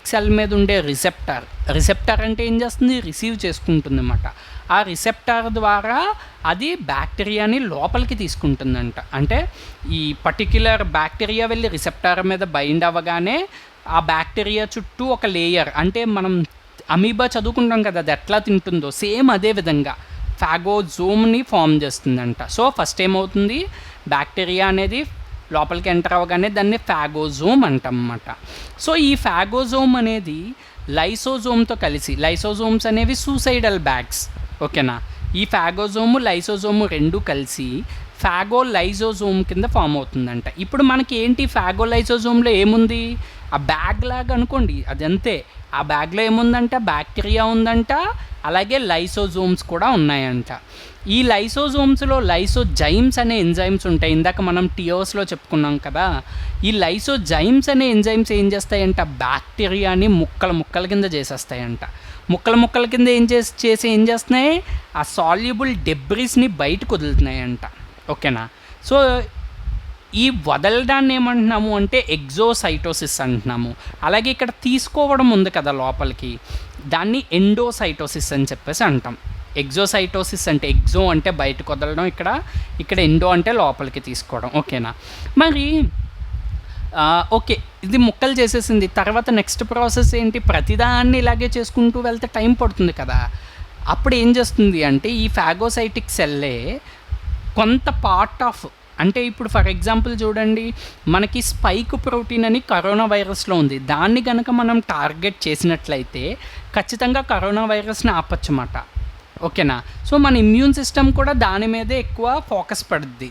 సెల్ మీద ఉండే రిసెప్టర్ అంటే ఏం చేస్తుంది, రిసీవ్ చేసుకుంటుంది అన్నమాట. ఆ రిసెప్టర్ ద్వారా అది బ్యాక్టీరియాని లోపలికి తీసుకుంటుందంట. అంటే ఈ పర్టిక్యులర్ బ్యాక్టీరియా వెళ్ళి రిసెప్టర్ మీద బైండ్ అవ్వగానే ఆ బ్యాక్టీరియా చుట్టూ ఒక లేయర్, అంటే మనం అమీబా చదువుకుంటాం కదా అది ఎట్లా తింటుందో సేమ్ అదే విధంగా ఫాగోజోమ్ని ఫామ్ చేస్తుందంట. సో ఫస్ట్ ఏమవుతుంది, బ్యాక్టీరియా అనేది లోపలికి ఎంటర్ అవ్వగానే దాన్ని ఫాగోజోమ్ అంటమాట. సో ఈ ఫాగోజోమ్ అనేది లైసోజోమ్తో కలిసి, లైసోజోమ్స్ అనేవి సూసైడల్ బ్యాగ్స్. ఓకేనా. ఈ ఫాగోజోము లైసోజోము రెండు కలిసి ఫాగోలైజోజోమ్ కింద ఫామ్ అవుతుందంట. ఇప్పుడు మనకి ఏంటి, ఫాగోలైజోజోమ్లో ఏముంది, ఆ బ్యాగ్ లాగా అనుకోండి, అదంతే. ఆ బ్యాగ్లో ఏముందంట, బ్యాక్టీరియా ఉందంట, అలాగే లైసోజోమ్స్ కూడా ఉన్నాయంట. ఈ లైసోజోమ్స్లో లైసోజైమ్స్ అనే ఎంజైమ్స్ ఉంటాయి. ఇందాక మనం టియోస్లో చెప్పుకున్నాం కదా, ఈ లైసోజైమ్స్ అనే ఎంజైమ్స్ ఏం చేస్తాయంట, బ్యాక్టీరియాని ముక్కల కింద చేసేస్తాయంట. ముక్కల కింద ఏం చేస్తున్నాయి, ఆ సాల్యుబుల్ డెబ్రిస్ని బయటకు వదులుతున్నాయంట. ఓకేనా. సో ఈ వదలడాన్ని ఏమంటున్నాము అంటే ఎగ్జోసైటోసిస్ అంటున్నాము. అలాగే ఇక్కడ తీసుకోవడం ఉంది కదా లోపలికి, దాన్ని ఎండోసైటోసిస్ అని చెప్పేసి అంటాం. ఎగ్జోసైటోసిస్ అంటే ఎగ్జో అంటే బయటకు వదలడం, ఇక్కడ ఎండో అంటే లోపలికి తీసుకోవడం. ఓకేనా. మరి ఓకే, ఇది ముక్కలు చేసేసింది, తర్వాత నెక్స్ట్ ప్రాసెస్ ఏంటి, ప్రతిదాన్ని ఇలాగే చేసుకుంటూ వెళ్తే టైం పడుతుంది కదా. అప్పుడు ఏం చేస్తుంది అంటే ఈ ఫాగోసైటిక్ సెల్లే కొంత పార్ట్ ఆఫ్, అంటే ఇప్పుడు ఫర్ ఎగ్జాంపుల్ చూడండి, మనకి స్పైక్ ప్రోటీన్ అని కరోనా వైరస్లో ఉంది. దాన్ని కనుక మనం టార్గెట్ చేసినట్లయితే ఖచ్చితంగా కరోనా వైరస్ని ఆపచ్చమాట. ఓకేనా. సో మన ఇమ్యూన్ సిస్టమ్ కూడా దాని మీదే ఎక్కువ ఫోకస్ పడుద్ది.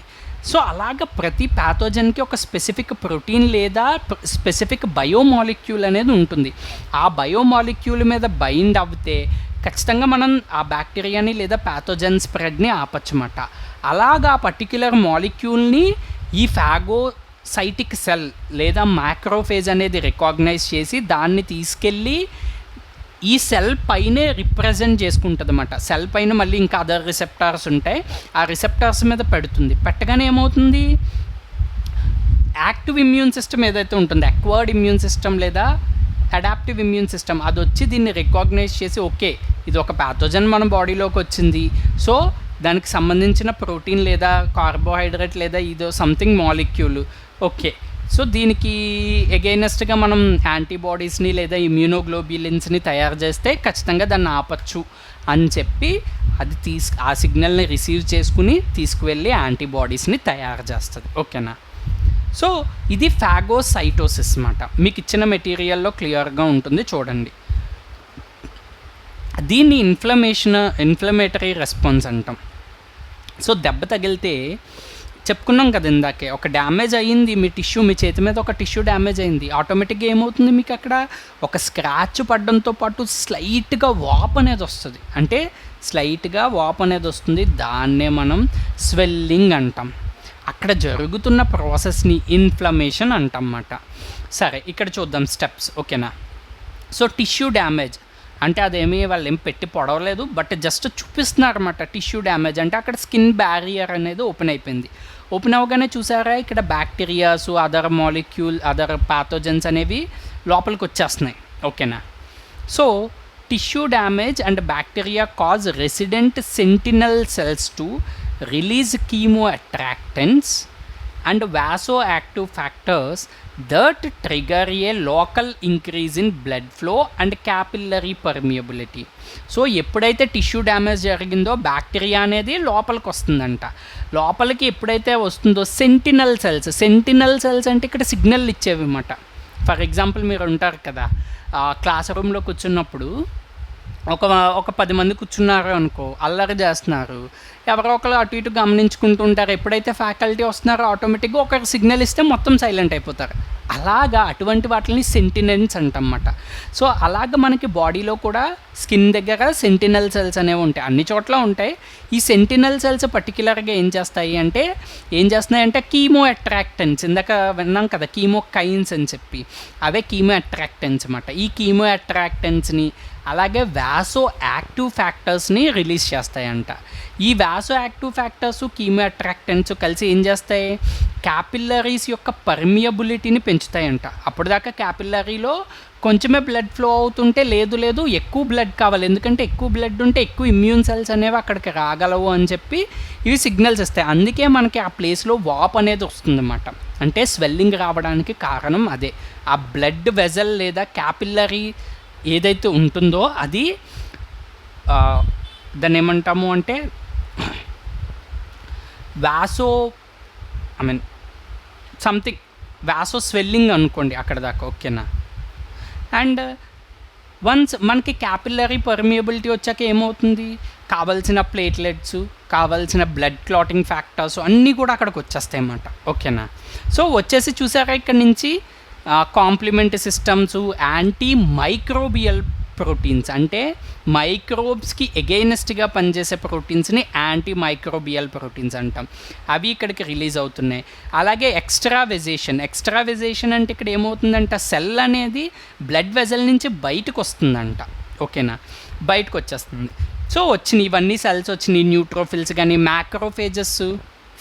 సో అలాగ ప్రతి ప్యాథోజన్కి ఒక స్పెసిఫిక్ ప్రోటీన్ లేదా స్పెసిఫిక్ బయోమాలిక్యూల్ అనేది ఉంటుంది. ఆ బయోమాలిక్యూల్ మీద బైండ్ అవుతే ఖచ్చితంగా మనం ఆ బ్యాక్టీరియాని లేదా ప్యాథోజన్ స్ప్రెడ్ని ఆపచ్చమాట. అలాగా పర్టిక్యులర్ మాలిక్యూల్ని ఈ ఫాగో సైటిక్ సెల్ లేదా మ్యాక్రోఫేజ్ అనేది రికాగ్నైజ్ చేసి దాన్ని తీసుకెళ్ళి ఈ సెల్ పైనే రిప్రజెంట్ చేసుకుంటుంది అన్నమాట. సెల్ పైన మళ్ళీ ఇంకా అదర్ రిసెప్టార్స్ ఉంటాయి, ఆ రిసెప్టార్స్ మీద పెడుతుంది. పెట్టగానే ఏమవుతుంది, యాక్టివ్ ఇమ్యూన్ సిస్టమ్ ఏదైతే ఉంటుందో, అక్వర్డ్ ఇమ్యూన్ సిస్టమ్ లేదా అడాప్టివ్ ఇమ్యూన్ సిస్టమ్, అది వచ్చి దీన్ని రికాగ్నైజ్ చేసి ఓకే ఇది ఒక ప్యాథోజన్ మన బాడీలోకి వచ్చింది, సో దానికి సంబంధించిన ప్రోటీన్ లేదా కార్బోహైడ్రేట్ లేదా ఇదో సంథింగ్ మాలిక్యూల్, ఓకే సో దీనికి ఎగైనెస్ట్గా మనం యాంటీబాడీస్ని లేదా ఇమ్యూనోగ్లోబ్యులిన్స్ని తయారు చేస్తే ఖచ్చితంగా దాన్ని ఆపచ్చు అని చెప్పి అది ఆ సిగ్నల్ని రిసీవ్ చేసుకుని తీసుకువెళ్ళి యాంటీబాడీస్ని తయారు చేస్తుంది. ఓకేనా. సో ఇది ఫాగోసైటోసిస్ అన్నమాట. మీకు ఇచ్చిన మెటీరియల్లో క్లియర్గా ఉంటుంది చూడండి. దీన్ని ఇన్ఫ్లమేటరీ రెస్పాన్స్ అంటాం. సో దెబ్బ తగిలితే చెప్పుకున్నాం కదా ఇందాకే, ఒక డ్యామేజ్ అయ్యింది మీ టిష్యూ, మీ చేతి మీద ఒక టిష్యూ డ్యామేజ్ అయింది, ఆటోమేటిక్గా ఏమవుతుంది మీకు అక్కడ ఒక స్క్రాచ్ పడడంతో పాటు స్లైట్గా వాప్ అనేది వస్తుంది. అంటే స్లైట్గా వాప్ అనేది వస్తుంది, దాన్నే మనం స్వెల్లింగ్ అంటాం. అక్కడ జరుగుతున్న ప్రాసెస్ని ఇన్ఫ్లమేషన్ అంటాం అన్నమాట. సరే ఇక్కడ చూద్దాం స్టెప్స్. ఓకేనా. సో టిష్యూ డ్యామేజ్ అంటే అదేమీ వాళ్ళు ఏం పెట్టి పొడవలేదు, బట్ జస్ట్ చూపిస్తున్నారు అనమాట. టిష్యూ డ్యామేజ్ అంటే అక్కడ స్కిన్ బ్యారియర్ అనేది ఓపెన్ అయిపోయింది. ఓపెన్ అవ్వగానే చూసారా ఇక్కడ bacterias, other molecule, other pathogens అనేవి లోపలికి వచ్చేస్తున్నాయి. ఓకేనా. So tissue damage and bacteria cause resident sentinel cells to release chemoattractants and vasoactive factors that trigger a local increase in blood flow and capillary permeability. So ఎప్పుడైతే tissue damage జరిగిందో bacteria అనేది లోపలికి వస్తుందంట. లోపలికి ఎప్పుడైతే వస్తుందో sentinel cells అంటే ఇక్కడ సిగ్నల్ ఇచ్చేవి అన్నమాట. ఫర్ ఎగ్జాంపుల్ మీరు ఉంటారు కదా క్లాస్ రూమ్లో కూర్చున్నప్పుడు ఒక 10 మంది కూర్చున్నారు అనుకో, అల్లరి చేస్తున్నారు, ఎవరో ఒకరు అటు ఇటు గమనించుకుంటూ ఉంటారు. ఎప్పుడైతే ఫ్యాకల్టీ వస్తున్నారో ఆటోమేటిక్గా ఒకరికి సిగ్నల్ ఇస్తే మొత్తం సైలెంట్ అయిపోతారు. అలాగా అటువంటి వాటిని సెంటినెన్స్ అంటన్నమాట. సో అలాగ మనకి బాడీలో కూడా స్కిన్ దగ్గర సెంటినల్ సెల్స్ అనేవి ఉంటాయి, అన్ని చోట్ల ఉంటాయి. ఈ సెంటినల్ సెల్స్ పర్టికులర్గా ఏం చేస్తున్నాయంటే కీమో అట్రాక్టెన్స్, ఇందాక విన్నాం కదా కీమోకైన్స్ అని చెప్పి, అవే కీమో అట్రాక్టెన్స్ అన్నమాట. ఈ కీమో అట్రాక్టెన్స్ని అలాగే వాసో యాక్టివ్ ఫ్యాక్టర్స్ని రిలీజ్ చేస్తాయంట. ఈ వాసో యాక్టివ్ ఫ్యాక్టర్స్ కీమో అట్రాక్టెంట్స్ కలిసి ఏం చేస్తాయి, క్యాపిల్లరీస్ యొక్క పర్మియబిలిటీని పెంచుతాయంట. అప్పటిదాకా క్యాపిల్లరీలో కొంచెమే బ్లడ్ ఫ్లో అవుతుంటే లేదు ఎక్కువ బ్లడ్ కావాలి, ఎందుకంటే ఎక్కువ బ్లడ్ ఉంటే ఎక్కువ ఇమ్యూన్ సెల్స్ అనేవి అక్కడికి రాగలవు అని చెప్పి ఇవి సిగ్నల్స్ ఇస్తాయి. అందుకే మనకి ఆ ప్లేస్లో వాప్ అనేది వస్తుందన్నమాట. అంటే స్వెల్లింగ్ రావడానికి కారణం అదే, ఆ బ్లడ్ వెజల్ లేదా క్యాపిల్లరీ ఏదైతే ఉంటుందో అది దాన్ని ఏమంటాము అంటే సంథింగ్ వాసో స్వెల్లింగ్ అనుకోండి అక్కడ దాకా. ఓకేనా. అండ్ వన్స్ మనకి క్యాపిల్లరీ పర్మియబిలిటీ వచ్చాక ఏమవుతుంది, కావాల్సిన ప్లేట్లెట్స్, కావాల్సిన బ్లడ్ క్లాటింగ్ ఫ్యాక్టర్స్ అన్నీ కూడా అక్కడికి వచ్చేస్తాయి అన్నమాట. ఓకేనా. సో వచ్చేసి చూసారా ఇక్కడ నుంచి complement systems, anti microbial proteins అంటే మైక్రోబ్స్కి ఎగైనెస్ట్గా పనిచేసే ప్రోటీన్స్ని యాంటీ మైక్రోబియల్ ప్రోటీన్స్ అంటాం. అవి ఇక్కడికి రిలీజ్ అవుతున్నాయి. అలాగే ఎక్స్ట్రావెజేషన్ అంటే ఇక్కడ ఏమవుతుందంట, సెల్ అనేది బ్లడ్ వెజల్ నుంచి బయటకు వస్తుందంట. ఓకేనా, బయటకు వచ్చేస్తుంది. సో వచ్చినాయి ఇవన్నీ సెల్స్ వచ్చినాయి, న్యూట్రోఫిల్స్ కానీ మ్యాక్రోఫేజెస్,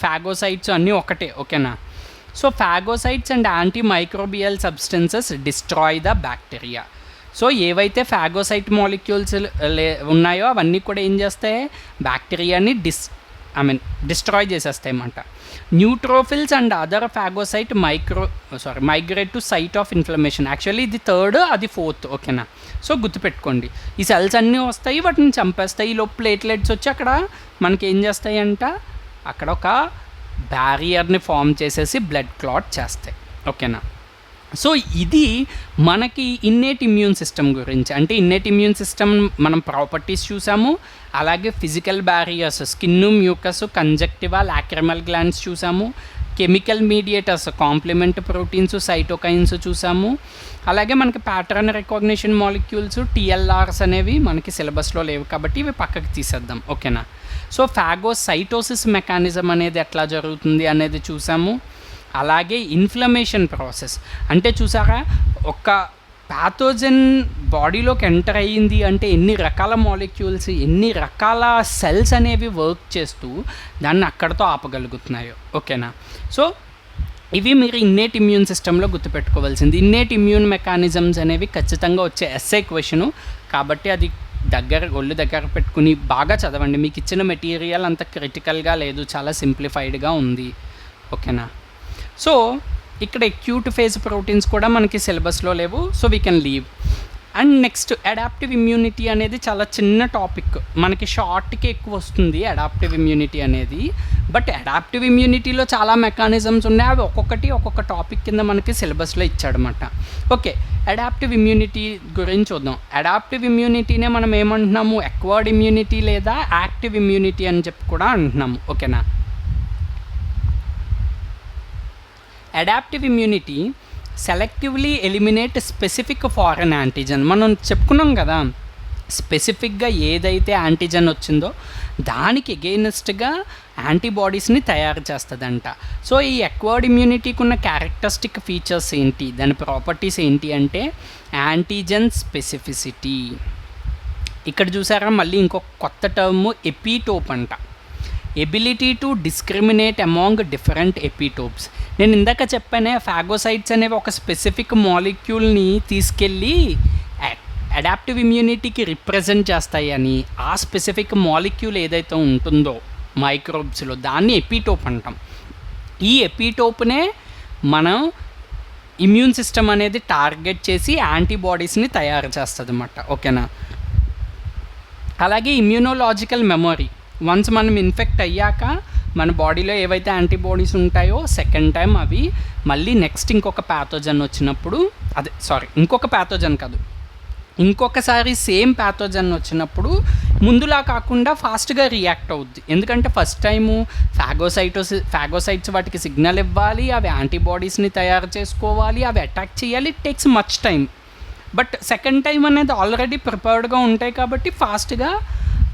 ఫాగోసైట్స్ అన్నీ ఒకటే. ఓకేనా. So phagocytes and anti microbial substances destroy the bacteria. So ఏవైతే ఫాగోసైట్ మాలిక్యూల్స్ ఉన్నాయో అవన్నీ కూడా ఏం చేస్తాయి, బ్యాక్టీరియాని డిస్ట్రాయ్ చేసేస్తాయి అన్నమాట. Neutrophils and other phagocyte migrate to site of inflammation. Actually ఇది 3rd, అది 4th. ఓకేనా. సో గుర్తుపెట్టుకోండి, ఈ సెల్స్ అన్నీ వస్తాయి, వాటిని చంపేస్తాయి. ఈలో ప్లేట్లెట్స్ వచ్చి అక్కడ మనకి ఏం చేస్తాయి అంట, అక్కడ ఒక బ్యారియర్ని ఫామ్ చేసేసి బ్లడ్ క్లాట్ చేస్తాయి. ఓకేనా. సో ఇది మనకి ఇన్నేట్ ఇమ్యూన్ సిస్టమ్ గురించి. అంటే ఇన్నేట్ ఇమ్యూన్ సిస్టమ్ మనం ప్రాపర్టీస్ చూసాము, అలాగే physical barriers, skin, mucus, conjunctiva, lacrimal glands చూసాము, chemical mediators, complement proteins, cytokines చూసాము. అలాగే మనకి ప్యాటర్న్ రికాగ్నిషన్ మాలిక్యూల్స్, టిఎల్ఆర్స్ అనేవి మనకి సిలబస్లో లేవు కాబట్టి ఇవి పక్కకి తీసేద్దాం. ఓకేనా. సో ఫాగోసైటోసిస్ మెకానిజం అనేది ఎట్లా జరుగుతుంది అనేది చూసాము. అలాగే ఇన్ఫ్లమేషన్ ప్రాసెస్. అంటే చూసారా, ఒక ప్యాథోజన్ బాడీలోకి ఎంటర్ అయ్యింది అంటే ఎన్ని రకాల మాలిక్యూల్స్, ఎన్ని రకాల సెల్స్ అనేవి వర్క్ చేస్తూ దాన్ని అక్కడితో ఆపగలుగుతున్నాయో. ఓకేనా. సో ఇవి మీరు ఇన్నేట్ ఇమ్యూన్ సిస్టంలో గుర్తుపెట్టుకోవాల్సింది. ఇన్నేట్ ఇమ్యూన్ మెకానిజమ్స్ అనేవి ఖచ్చితంగా వచ్చే ఎస్ఐ క్వశ్చను, కాబట్టి అది ఒళ్ళు దగ్గర పెట్టుకుని బాగా చదవండి. మీకు ఇచ్చిన మెటీరియల్ అంత క్రిటికల్గా లేదు, చాలా సింప్లిఫైడ్గా ఉంది. ఓకేనా. సో ఇక్కడ అక్యూట్ ఫేజ్ ప్రోటీన్స్ కూడా మనకి సిలబస్లో లేవు, so we can leave. And next adaptive immunity అనేది చాలా చిన్న టాపిక్, మనకి షార్ట్కి ఎక్కువ వస్తుంది అడాప్టివ్ ఇమ్యూనిటీ అనేది. బట్ అడాప్టివ్ ఇమ్యూనిటీలో చాలా మెకానిజమ్స్ ఉన్నాయి, అవి ఒక్కొక్క టాపిక్ కింద మనకి సిలబస్లో ఇచ్చాడనమాట. ఓకే, అడాప్టివ్ ఇమ్యూనిటీ గురించి చూద్దాం. అడాప్టివ్ ఇమ్యూనిటీనే మనం ఏమంటున్నాము, అక్వైర్డ్ ఇమ్యూనిటీ లేదా యాక్టివ్ ఇమ్యూనిటీ అని చెప్పి కూడా అంటున్నాము. ఓకేనా. Adaptive immunity selectively eliminate specific foreign antigen. మనం చెప్పుకున్నాం కదా, స్పెసిఫిక్గా ఏదైతే యాంటీజన్ వచ్చిందో దానికి ఎగెయినెస్ట్గా యాంటీబాడీస్ని తయారు చేస్తుందంట. సో ఈ అక్వైర్డ్ ఇమ్యూనిటీకి ఉన్న క్యారెక్టరిస్టిక్ ఫీచర్స్ ఏంటి, దాని ప్రాపర్టీస్ ఏంటి అంటే యాంటీజన్ స్పెసిఫిసిటీ. ఇక్కడ చూసారా మళ్ళీ ఇంకొక కొత్త టర్మ్ ఎపిటోప్ అంట. Ability to discriminate among different epitopes. నేను ఇందాక చెప్పానే ఫాగోసైట్స్ అనేవి ఒక స్పెసిఫిక్ మాలిక్యూల్ని తీసుకెళ్ళి అడాప్టివ్ ఇమ్యూనిటీకి రిప్రజెంట్ చేస్తాయి అని. ఆ స్పెసిఫిక్ మాలిక్యూల్ ఏదైతే ఉంటుందో మైక్రోబ్స్లో దాన్ని ఎపిటోప్ అంటాం. ఈ ఎపిటోప్నే మనం ఇమ్యూన్ సిస్టమ్ అనేది టార్గెట్ చేసి యాంటీబాడీస్ని తయారు చేస్తుంది అన్నమాట. ఓకేనా. అలాగే ఇమ్యూనోలాజికల్ మెమొరీ. వన్స్ మనం ఇన్ఫెక్ట్ అయ్యాక మన బాడీలో ఏవైతే యాంటీబాడీస్ ఉంటాయో సెకండ్ టైం అవి మళ్ళీ నెక్స్ట్ ఇంకొక ప్యాథోజన్ వచ్చినప్పుడు, ఇంకొక ప్యాథోజన్ కాదు, ఇంకొకసారి సేమ్ ప్యాథోజన్ వచ్చినప్పుడు ముందులా కాకుండా ఫాస్ట్గా రియాక్ట్ అవుద్ది. ఎందుకంటే ఫస్ట్ టైము ఫాగోసైట్స్ వాటికి సిగ్నల్ ఇవ్వాలి, అవి యాంటీబాడీస్ని తయారు చేసుకోవాలి, అవి అటాక్ చేయాలి, it takes much time. But second time అనేది ఆల్రెడీ ప్రిపేర్డ్గా ఉంటాయి కాబట్టి ఫాస్ట్గా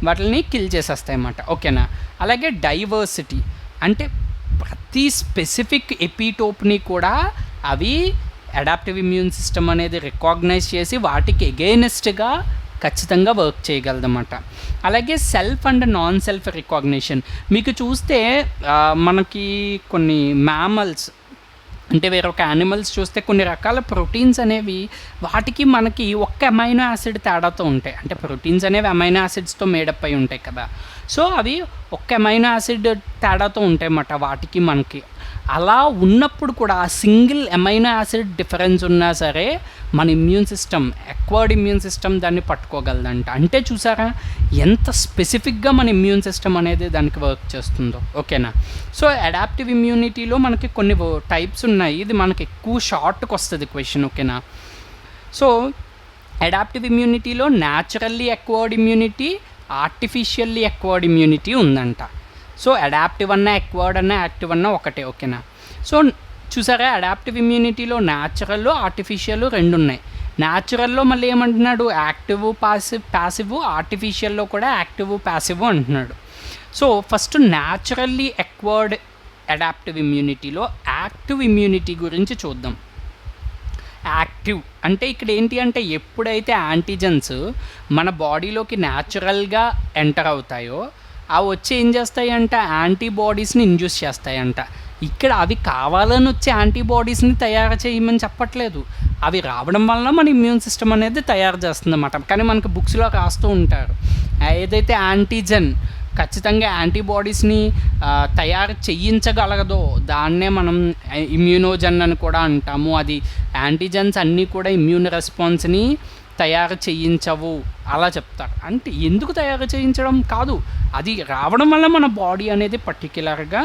వాటిని కిల్ చేసేస్తాయి అన్నమాట. ఓకేనా. అలాగే డైవర్సిటీ అంటే ప్రతి స్పెసిఫిక్ ఎపిటోప్ని కూడా అవి అడాప్టివ్ ఇమ్యూన్ సిస్టమ్ అనేది రికాగ్నైజ్ చేసి వాటికి ఎగెయినెస్ట్గా ఖచ్చితంగా వర్క్ చేయగలదన్నమాట. అలాగే self and non self recognition. మీకు చూస్తే మనకి కొన్ని మ్యామల్స్ అంటే వేరొక యానిమల్స్ చూస్తే కొన్ని రకాల ప్రోటీన్స్ అనేవి వాటికి మనకి ఒక్క అమైనో యాసిడ్ తేడాతో ఉంటాయి. అంటే ప్రోటీన్స్ అనేవి అమైనో యాసిడ్స్తో మేడప్ అయి ఉంటాయి కదా. సో అవి ఒక్క అమైనో యాసిడ్ తేడాతో ఉంటాయి అన్నమాట వాటికి మనకి. అలా ఉన్నప్పుడు కూడా సింగిల్ అమైనో యాసిడ్ డిఫరెన్స్ ఉన్నా సరే మన immune system, acquired immune system దాన్ని పట్టుకోగలదంట. అంటే చూసారా ఎంత స్పెసిఫిక్గా మన ఇమ్యూన్ సిస్టమ్ అనేది దానికి వర్క్ చేస్తుందో. ఓకేనా. సో అడాప్టివ్ ఇమ్యూనిటీలో మనకి కొన్ని టైప్స్ ఉన్నాయి, ఇది మనకి ఎక్కువ షార్ట్కి వస్తుంది క్వశ్చన్. ఓకేనా. సో అడాప్టివ్ ఇమ్యూనిటీలో naturally acquired immunity, artificially acquired immunity ఉందంట. సో అడాప్టివ్ అన్నా అక్వైర్డ్ అన్నా యాక్టివ్ అన్నా ఒకటే. ఓకేనా. సో చూసారా అడాప్టివ్ ఇమ్యూనిటీలో న్యాచురల్, ఆర్టిఫిషియల్ రెండు ఉన్నాయి. న్యాచురల్లో మళ్ళీ ఏమంటున్నాడు, యాక్టివ్ ప్యాసివ్. ఆర్టిఫిషియల్లో కూడా యాక్టివ్ ప్యాసివ్ అంటున్నాడు. So first naturally acquired adaptive ఇమ్యూనిటీలో యాక్టివ్ ఇమ్యూనిటీ గురించి చూద్దాం. యాక్టివ్ అంటే ఇక్కడ ఏంటి అంటే ఎప్పుడైతే యాంటీజన్స్ మన బాడీలోకి న్యాచురల్గా ఎంటర్ అవుతాయో అవి వచ్చి ఏం చేస్తాయంట, యాంటీబాడీస్ని ఇండ్యూస్ చేస్తాయంట. ఇక్కడ అవి కావాలని వచ్చే యాంటీబాడీస్ని తయారు చేయమని చెప్పట్లేదు, అవి రావడం వలన మన ఇమ్యూన్ సిస్టమ్ అనేది తయారు చేస్తుంది అన్నమాట. కానీ మనకు బుక్స్లో రాస్తూ ఉంటారు ఏదైతే యాంటీజన్ ఖచ్చితంగా యాంటీబాడీస్ని తయారు చేయించగలగదో దాన్నే మనం ఇమ్యూనోజన్ అని కూడా అంటాము. అది యాంటీజన్స్ అన్నీ కూడా ఇమ్యూన్ రెస్పాన్స్ని తయారు చేయించవు అలా చెప్తారు. అంటే ఎందుకు తయారు చేయించడం కాదు, అది రావడం వల్ల మన బాడీ అనేది పర్టిక్యులర్గా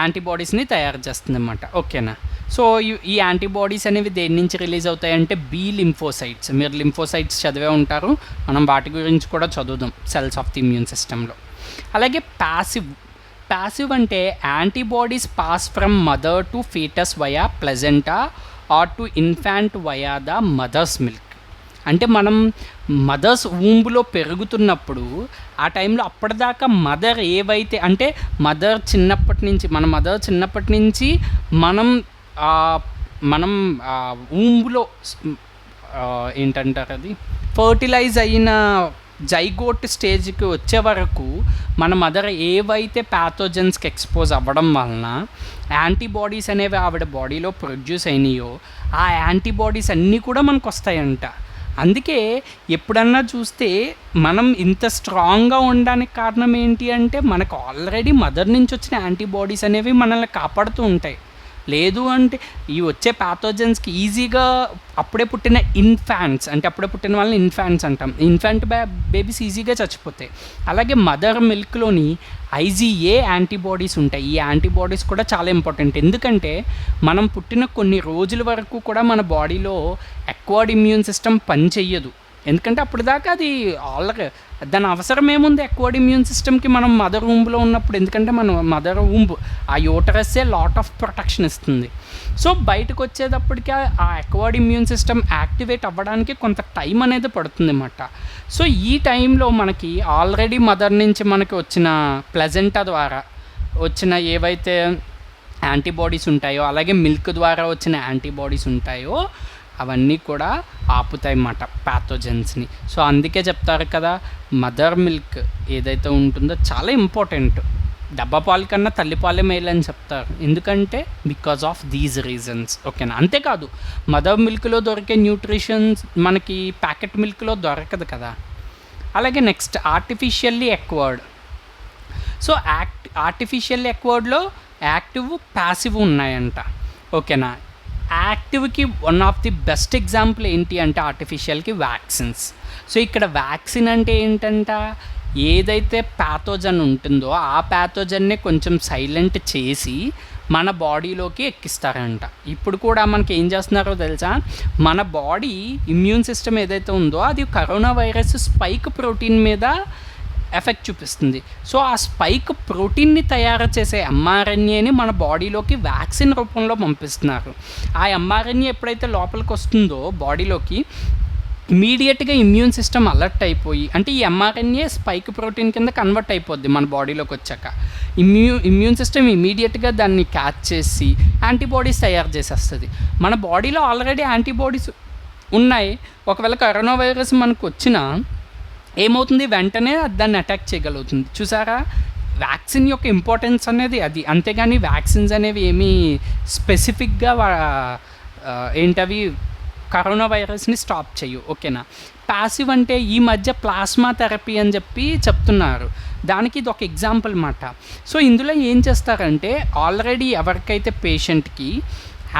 యాంటీబాడీస్ని తయారు చేస్తుంది అన్నమాట. ఓకేనా. సో ఈ యాంటీబాడీస్ అనేవి దేని నుంచి రిలీజ్ అవుతాయంటే బి లింఫోసైట్స్. మీరు లింఫోసైట్స్ చదివే ఉంటారు, మనం వాటి గురించి కూడా చదువుదాం సెల్స్ ఆఫ్ ది ఇమ్యూన్ సిస్టంలో. అలాగే ప్యాసివ్ అంటే antibodies pass from mother to foetus via placenta or to infant via the mother's milk. అంటే మనం మదర్స్ ఊంబులో పెరుగుతున్నప్పుడు ఆ టైంలో అప్పటిదాకా మదర్ ఏవైతే అంటే మదర్ చిన్నప్పటి నుంచి మనం మనం ఊంబులో ఏంటంటారు అది ఫర్టిలైజ్ అయిన జైగోట్ స్టేజ్కి వచ్చే వరకు మన మదర్ ఏవైతే ప్యాథోజన్స్కి ఎక్స్పోజ్ అవ్వడం వలన యాంటీబాడీస్ అనేవి ఆవిడ బాడీలో ప్రొడ్యూస్ అయినాయో ఆ యాంటీబాడీస్ అన్నీ కూడా మనకు వస్తాయంట. అందుకే ఎప్పుడన్నా చూస్తే మనం ఇంత స్ట్రాంగ్గా ఉండడానికి కారణం ఏంటి అంటే మనకు ఆల్రెడీ మదర్ నుంచి వచ్చిన యాంటీబాడీస్ అనేవి మనల్ని కాపాడుతూ ఉంటాయి. లేదు అంటే ఈ వచ్చే ప్యాథోజన్స్కి ఈజీగా అప్పుడే పుట్టిన ఇన్ఫాంట్స్ అంటే అప్పుడే పుట్టిన వాళ్ళని ఇన్ఫాంట్స్ అంటాం. ఇన్ఫాంట్ బేబీస్ ఈజీగా చచ్చిపోతాయి. అలాగే మదర్ మిల్క్లోని ఐజీఏ యాంటీబాడీస్ ఉంటాయి. ఈ యాంటీబాడీస్ కూడా చాలా ఇంపార్టెంట్. ఎందుకంటే మనం పుట్టిన కొన్ని రోజుల వరకు కూడా మన బాడీలో అక్వైర్డ్ ఇమ్యూన్ సిస్టమ్ పనిచెయ్యదు. ఎందుకంటే అప్పుడు దాకా అది ఆల్రెడీ దాని అవసరం ఏముంది అక్వైర్డ్ ఇమ్యూన్ సిస్టమ్కి మనం మదర్ ఊంబ్లో ఉన్నప్పుడు. ఎందుకంటే మనం మదర్ ఊంబ్ ఆ యూటరస్సే లాట్ ఆఫ్ ప్రొటెక్షన్ ఇస్తుంది. సో బయటకు వచ్చేటప్పటికి ఆ అక్వైర్డ్ ఇమ్యూన్ సిస్టమ్ యాక్టివేట్ అవ్వడానికి కొంత టైం అనేది పడుతుంది అన్నమాట. సో ఈ టైంలో మనకి ఆల్రెడీ మదర్ నుంచి మనకి వచ్చిన ప్లెజెంటా ద్వారా వచ్చిన ఏవైతే యాంటీబాడీస్ ఉంటాయో అలాగే మిల్క్ ద్వారా వచ్చిన యాంటీబాడీస్ ఉంటాయో అవన్నీ కూడా ఆపుతాయి అన్నమాట ప్యాథోజన్స్ని. సో అందుకే చెప్తారు కదా మదర్ మిల్క్ ఏదైతే ఉంటుందో చాలా ఇంపార్టెంట్. డబ్బా పాలు కన్నా తల్లిపాలే మేలు అని చెప్తారు. ఎందుకంటే బికాజ్ ఆఫ్ దీస్ రీజన్స్. ఓకేనా. అంతేకాదు మదర్ మిల్క్లో దొరికే న్యూట్రిషన్స్ మనకి ప్యాకెట్ మిల్క్లో దొరకదు కదా. అలాగే next artificially acquired. So artificially ఎక్వైర్డ్లో యాక్టివ్ ప్యాసివ్ ఉన్నాయంట. ఓకేనా. యాక్టివ్కి one of the best example ఏంటి అంటే ఆర్టిఫిషియల్కి వ్యాక్సిన్స్. సో ఇక్కడ వ్యాక్సిన్ అంటే ఏంటంట ఏదైతే ప్యాథోజన్ ఉంటుందో ఆ ప్యాథోజన్ని కొంచెం సైలెంట్ చేసి మన బాడీలోకి ఎక్కిస్తారంట. ఇప్పుడు కూడా మనకి ఏం చేస్తున్నారో తెలుసా, మన బాడీ ఇమ్యూన్ సిస్టమ్ ఏదైతే ఉందో అది కరోనా వైరస్ స్పైక్ ప్రోటీన్ మీద ఎఫెక్ట్ చూపిస్తుంది. సో ఆ స్పైక్ ప్రోటీన్ని తయారు చేసే ఎంఆర్ఎన్ఏని మన బాడీలోకి వ్యాక్సిన్ రూపంలో పంపిస్తున్నారు. ఆ ఎంఆర్ఎన్ఏ ఎప్పుడైతే లోపలికి వస్తుందో బాడీలోకి ఇమీడియట్గా ఇమ్యూన్ సిస్టమ్ అలర్ట్ అయిపోయి అంటే ఈ ఎంఆర్ఎన్ఏ స్పైక్ ప్రోటీన్ కింద కన్వర్ట్ అయిపోద్ది మన బాడీలోకి వచ్చాక. ఇమ్యూన్ సిస్టమ్ ఇమీడియట్గా దాన్ని క్యాచ్ చేసి యాంటీబాడీస్ తయారు చేసేస్తుంది. మన బాడీలో ఆల్రెడీ యాంటీబాడీస్ ఉన్నాయి. ఒకవేళ కరోనా వైరస్ మనకు వచ్చినా ఏమవుతుంది వెంటనే దాన్ని అటాక్ చేయగలుగుతుంది. చూసారా వ్యాక్సిన్ యొక్క ఇంపార్టెన్స్ అనేది అది. అంతేగాని వ్యాక్సిన్స్ అనేవి ఏమీ స్పెసిఫిక్గా ఏంటవి కరోనా వైరస్ని స్టాప్ చేయు. ఓకేనా. ప్యాసివ్ అంటే ఈ మధ్య ప్లాస్మా థెరపీ అని చెప్పి చెప్తున్నారు. దానికి ఇది ఒక ఎగ్జాంపుల్ మాట. సో ఇందులో ఏం చేస్తారంటే ఆల్రెడీ ఎవరికైతే పేషెంట్కి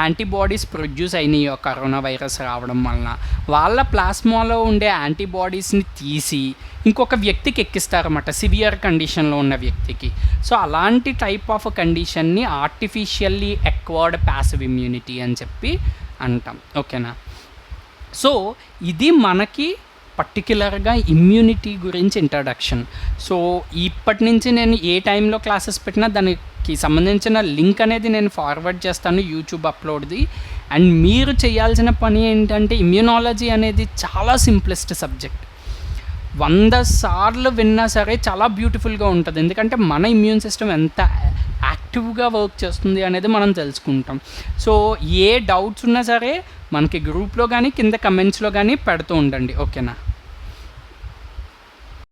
యాంటీబాడీస్ ప్రొడ్యూస్ అయినాయో కరోనా వైరస్ రావడం వలన వాళ్ళ ప్లాస్మాలో ఉండే యాంటీబాడీస్ని తీసి ఇంకొక వ్యక్తికి ఎక్కిస్తారన్నమాట, సివియర్ కండిషన్లో ఉన్న వ్యక్తికి. సో అలాంటి టైప్ ఆఫ్ కండిషన్ని ఆర్టిఫిషియల్లీ ఎక్వైర్డ్ ప్యాసివ్ ఇమ్యూనిటీ అని చెప్పి అంటాం. ఓకేనా. సో ఇది మనకి పర్టిక్యులర్గా ఇమ్యూనిటీ గురించి ఇంట్రడక్షన్. సో ఇప్పటి నుంచి నేను ఏ టైంలో క్లాసెస్ పెట్టినా దానికి సంబంధించిన లింక్ అనేది నేను ఫార్వర్డ్ చేస్తాను యూట్యూబ్ అప్లోడ్ది. అండ్ మీరు చేయాల్సిన పని ఏంటంటే ఇమ్యూనాలజీ అనేది చాలా సింప్లెస్ట్ సబ్జెక్ట్. 100 సార్లు విన్నా సరే చాలా బ్యూటిఫుల్గా ఉంటుంది. ఎందుకంటే మన ఇమ్యూన్ సిస్టమ్ ఎంత యాక్టివ్గా వర్క్ చేస్తుంది అనేది మనం తెలుసుకుంటాం. సో ఏ డౌట్స్ ఉన్నా సరే మనకి గ్రూప్లో కానీ కింద కమెంట్స్లో కానీ పెడుతూ ఉండండి. ఓకేనా.